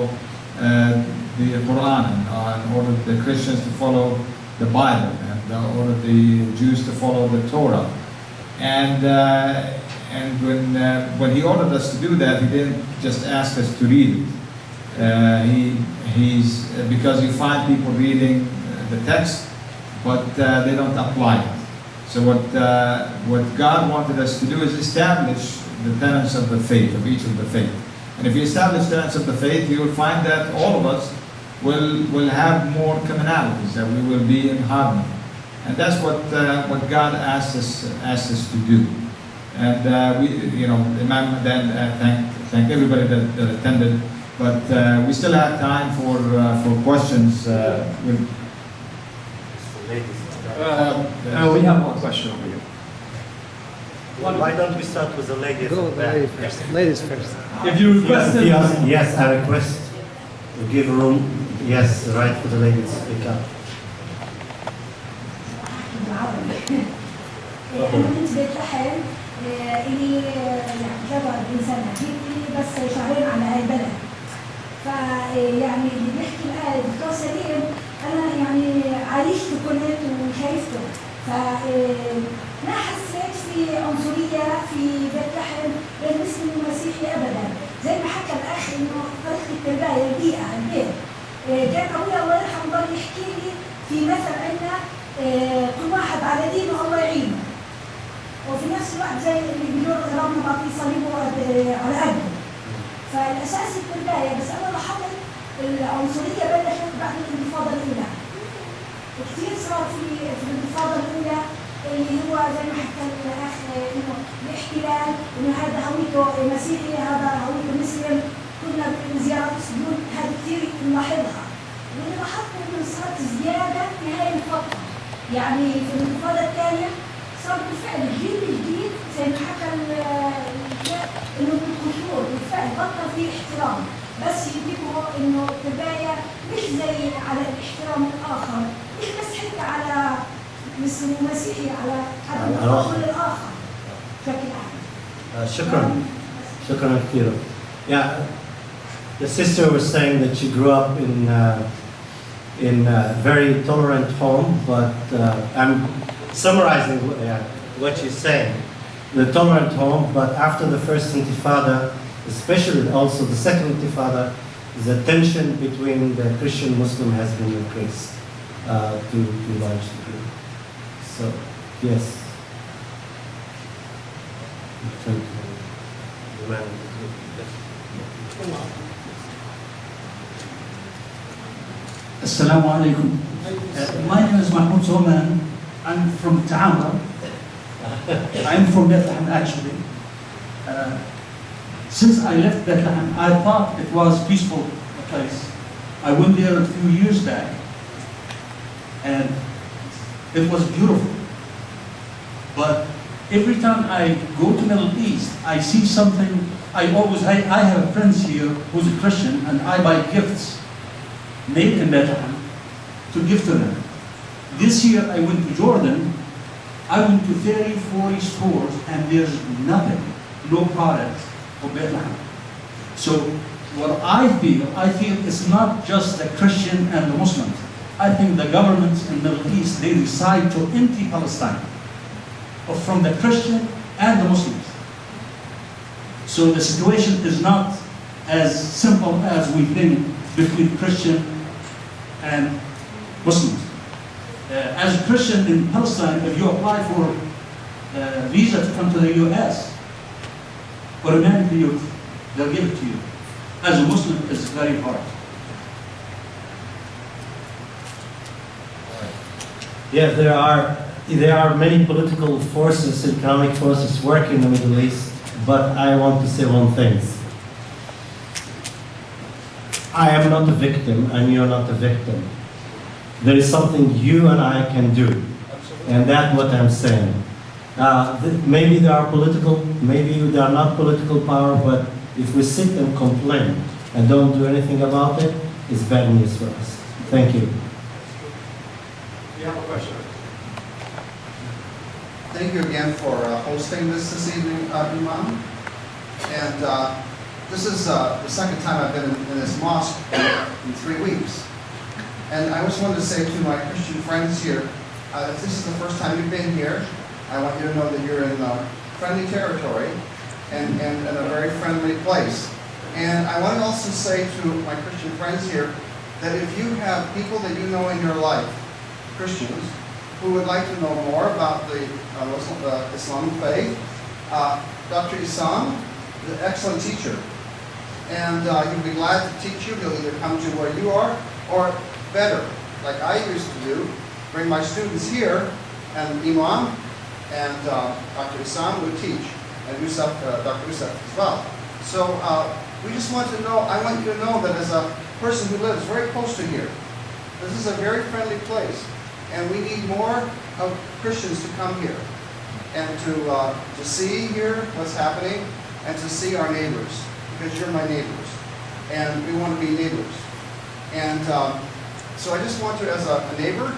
the Quran, and ordered the Christians to follow the Bible, and ordered the Jews to follow the Torah. And when he ordered us to do that, he didn't just ask us to read it. Because you find people reading the text, but they don't apply it. So what God wanted us to do is establish the tenets of the faith, of each of the faith. And if you establish tenets of the faith, you will find that all of us will have more commonalities, that we will be in harmony. And that's what God asked us to do. And Imam then thank everybody that attended. But we still have time for questions. We have one question over here. Why don't we start with the ladies? Go with the ladies first. Ladies first. If you requested, Yes, I request to give room. Yes, right for the ladies. Speak up. أنا كنت بتلحن إلي يعني 43 سنة، جيت بس شهرين على البلد. فيعني اللي بيحكي الآن دكتور سليم أنا يعني عايشته كنت وشايفته، فما حسيت في عنصرية البداية البيئة البيت. كان أبوي الله يرحمه ضل يحكي لي في مثل عندنا كل واحد على دينه الله يعينه. وفي نفس الوقت زي اللي بيقولوا ربنا بعطيه صليبه على قده. فالأساس التربية، بس أنا لاحظت العنصرية بلشت بعد الانتفاضة الأولى. كثير صار في الانتفاضة الأولى اللي هو زي ما حكى الأخ إنه الاحتلال، إنه هذا هويته مسيحي، هذا هويته مسلم، كنا بزيارات السجون، هذا كثير نلاحظها. واللي لاحظت إنه صارت زيادة في هاي الفترة، يعني في الانتفاضة الثانية صار بالفعل الجيل الجديد زي ما حكى إنه بالقشور بالفعل بطل في احترام، بس يجيبوا إنه التربية مش زي على الاحترام الآخر، مش بس حتى على مسيحي، على التقبل الآخر بشكل عام. شكرا كثيرا. Yeah, the sister was saying that she grew up in a very tolerant home, but I'm summarizing what she's saying. The tolerant home, but after the first intifada, especially also the second intifada, the tension between the Christian Muslim has been increased to a large degree. So, yes. Assalamu alaikum. My name is Mahmoud Zoman. I'm from Ta'amra. I'm from Bethlehem actually. Since I left Bethlehem, I thought it was a peaceful place. I went there a few years back, and it was beautiful. But every time I go to Middle East, I see something. I have friends here who's a Christian, and I buy gifts made in Bethlehem to give to them. This year I went to Jordan. I went to 30, 40 stores, and there's nothing, no products for Bethlehem. So what I feel it's not just the Christian and the Muslims. I think the governments in the Middle East, they decide to empty Palestine from the Christian and the Muslims. So the situation is not as simple as we think between Christian and Muslims. As a Christian in Palestine, if you apply for a visa to come to the US, automatically they'll give it to you. As a Muslim, it's very hard. Yeah, there are many political forces, economic forces working in the Middle East, but I want to say one thing. I am not a victim, and you're not a victim. There is something you and I can do, and that's what I'm saying. Maybe there are political, maybe there are not political power, but if we sit and complain and don't do anything about it, it's bad news for us. Thank you. You have a question? Thank you again for hosting this evening, Imam. And this is the second time I've been in this mosque in 3 weeks. And I just wanted to say to my Christian friends here, if this is the first time you've been here, I want you to know that you're in friendly territory and in a very friendly place. And I want to also say to my Christian friends here that if you have people that you know in your life, Christians, who would like to know more about the Islamic faith, Dr. Isam is an excellent teacher. And he'll be glad to teach you. He'll either come to where you are, or better, like I used to do, bring my students here, and Imam and Dr. Isam would teach, and Dr. Yusuf as well. So we just want to know, I want you to know that as a person who lives very close to here, this is a very friendly place. And we need more of Christians to come here and to see here what's happening and to see our neighbors, because you're my neighbors, and we want to be neighbors. And so I just want to, as a neighbor,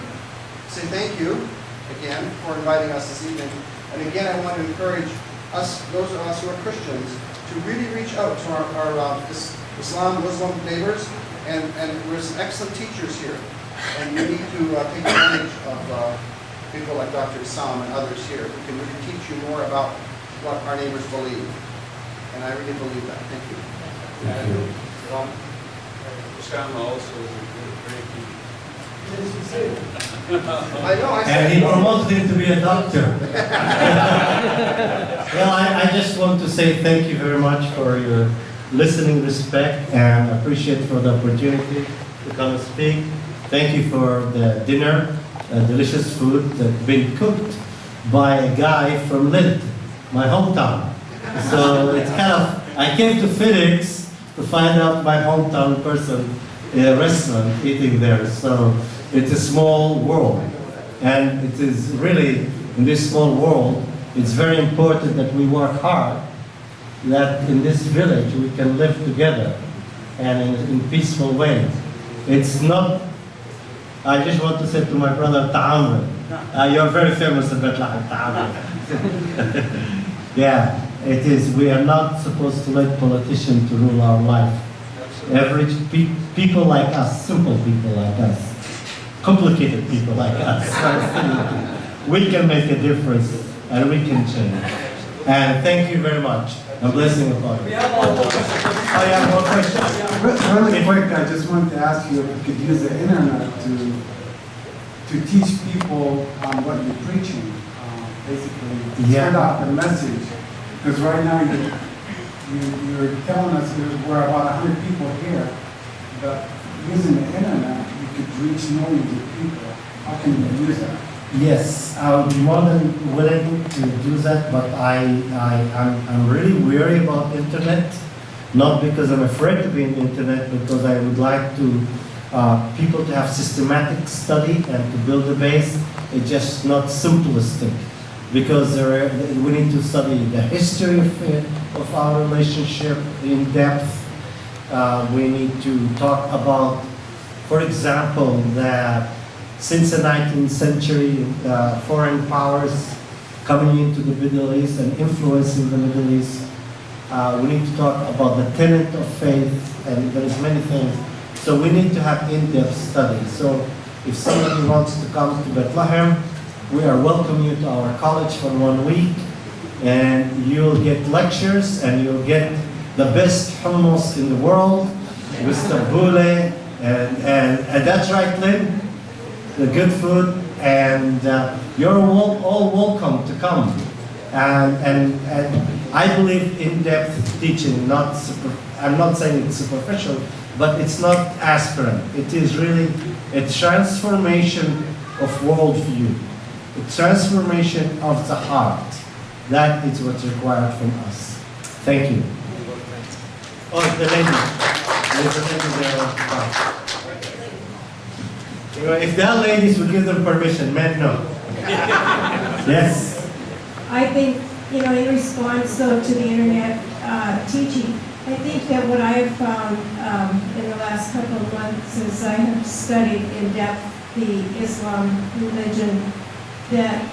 say thank you again for inviting us this evening. And again, I want to encourage us, those of us who are Christians, to really reach out to our Muslim neighbors. And there's some excellent teachers here. And we need to take advantage of people like Dr. Isam and others here who can really teach you more about what our neighbors believe. And I really believe that. Thank you. Thank you. Osama also is a great teacher. I know, I And said. he promoted him to be a doctor. Well, I just want to say thank you very much for your listening, respect, and appreciate for the opportunity to come and speak. Thank you for the dinner, delicious food that's been cooked by a guy from Lid, my hometown. So it's kind of, I came to Phoenix to find out my hometown person in a restaurant eating there. So it's a small world. And it is really, in this small world, it's very important that we work hard, that in this village we can live together and in peaceful ways. It's not, I just want to say to my brother Ta'amr, you're very famous in Bethlehem, Ta'amr. Yeah, it is, we are not supposed to let politicians to rule our life. Average people like us, simple people like us, complicated people like us, we can make a difference and we can change. And thank you very much. A blessing upon you. Oh, yeah, more questions. Really quick, I just wanted to ask you if you could use the internet to teach people on what you're preaching, basically, to spread out the message. Because right now you're telling us we're about 100 people here, but using the internet, you could reach millions of people. How can you use that? Yes, I would be more than willing to do that, but I'm really weary about internet, not because I'm afraid to be in the internet, because I would like to people to have systematic study and to build a base. It's just not simplistic, because we need to study the history of our relationship in depth. We need to talk about, for example, that since the 19th century, foreign powers coming into the Middle East and influencing the Middle East. We need to talk about the tenet of faith, and there's many things. So we need to have in-depth study. So if somebody wants to come to Bethlehem, we are welcoming you to our college for 1 week, and you'll get lectures, and you'll get the best hummus in the world, with tabbouleh, and that's right, Lynn? The good food, and you're all welcome to come. And I believe in-depth teaching, I'm not saying it's superficial, but it's not aspirant. It is really a transformation of worldview, a transformation of the heart. That is what's required from us. Thank you. Oh, the lady. There's a lady there. If the ladies would give them permission, men no. Yes. I think, in response though to the internet teaching, I think that what I have found in the last couple of months as I have studied in depth the Islam religion, that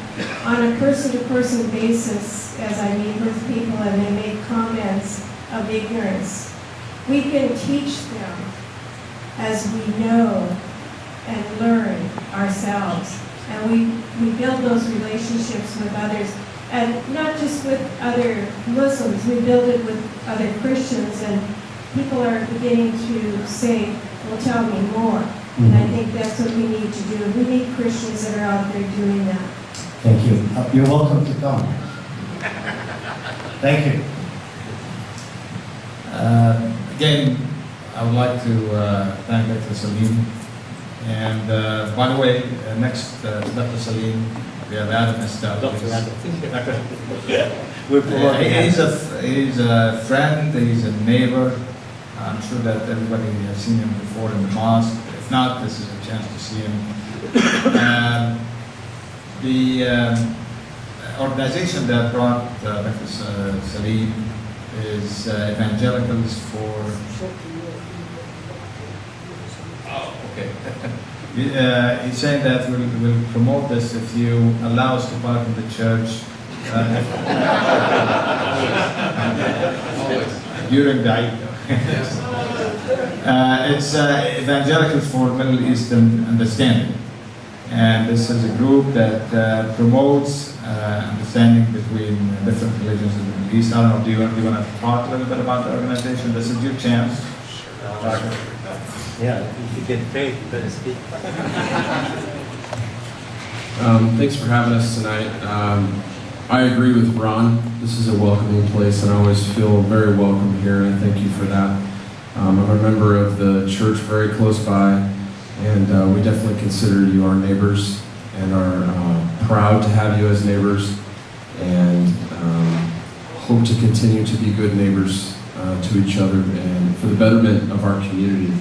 on a person-to-person basis, as I meet with people and they make comments of ignorance, we can teach them as we know and learn ourselves. And we build those relationships with others. And not just with other Muslims, we build it with other Christians, and people are beginning to say, well, tell me more. And I think that's what we need to do. We need Christians that are out there doing that. Thank you. You're welcome to come. Thank you. Again, I would like to thank Dr. Salim. And by the way, next to Dr. Salim, we have Adam Estelle. He's a friend, he's a neighbor. I'm sure that everybody has seen him before in the mosque. If not, this is a chance to see him. The organization that brought Dr. Salim is Evangelicals for... Oh, okay. He's saying that we'll promote this if you allow us to park in the church during the Eid. It's Evangelicals for Middle Eastern Understanding. And this is a group that promotes understanding between different religions in the Middle East. I don't know, do you want to talk a little bit about the organization? This is your chance. Yeah, if you get paid, you better speak. Thanks for having us tonight. I agree with Ron. This is a welcoming place, and I always feel very welcome here, and thank you for that. I'm a member of the church very close by, and we definitely consider you our neighbors and are proud to have you as neighbors, and hope to continue to be good neighbors to each other and for the betterment of our community.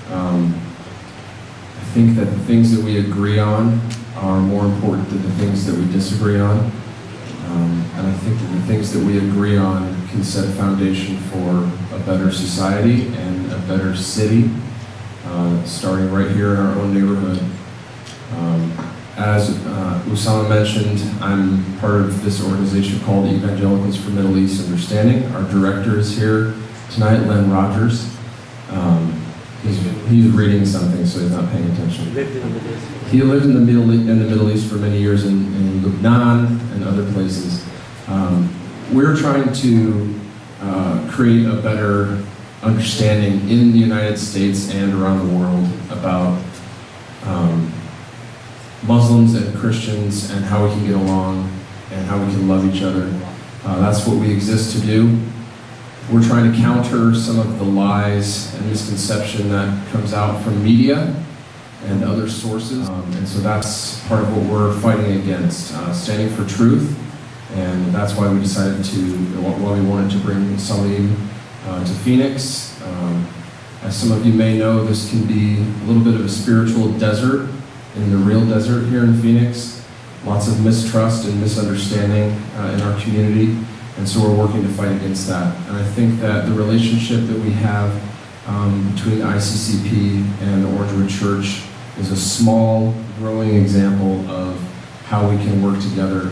I think that the things that we agree on are more important than the things that we disagree on. And I think that the things that we agree on can set a foundation for a better society and a better city, starting right here in our own neighborhood. As Usama mentioned, I'm part of this organization called Evangelicals for Middle East Understanding. Our director is here tonight, Len Rogers. He's reading something, so he's not paying attention. He lived in the Middle East for many years in Lebanon and other places. We're trying to create a better understanding in the United States and around the world about Muslims and Christians and how we can get along and how we can love each other. That's what we exist to do. We're trying to counter some of the lies and misconception that comes out from media and other sources. And so that's part of what we're fighting against, standing for truth. And that's why we decided why we wanted to bring Salim to Phoenix. As some of you may know, this can be a little bit of a spiritual desert in the real desert here in Phoenix. Lots of mistrust and misunderstanding in our community. And so we're working to fight against that. And I think that the relationship that we have between ICCP and the Orangewood Church is a small, growing example of how we can work together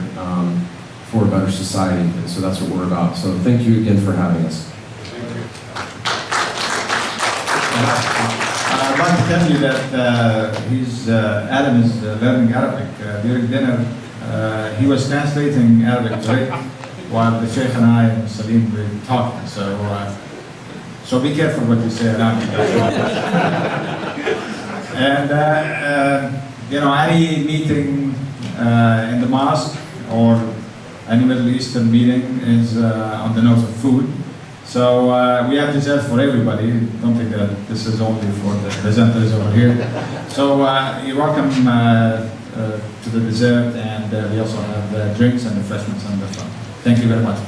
for a better society. And so that's what we're about. So thank you again for having us. I'd like to tell you that Adam is learning Arabic. During dinner, he was translating Arabic to Rick while the Sheikh and I and Salim were talking. So be careful what you say around you. And any meeting in the mosque or any Middle Eastern meeting is on the note of food. So we have dessert for everybody. Don't think that this is only for the presenters over here. So you're welcome to the dessert, and we also have drinks and refreshments on the front. Thank you very much.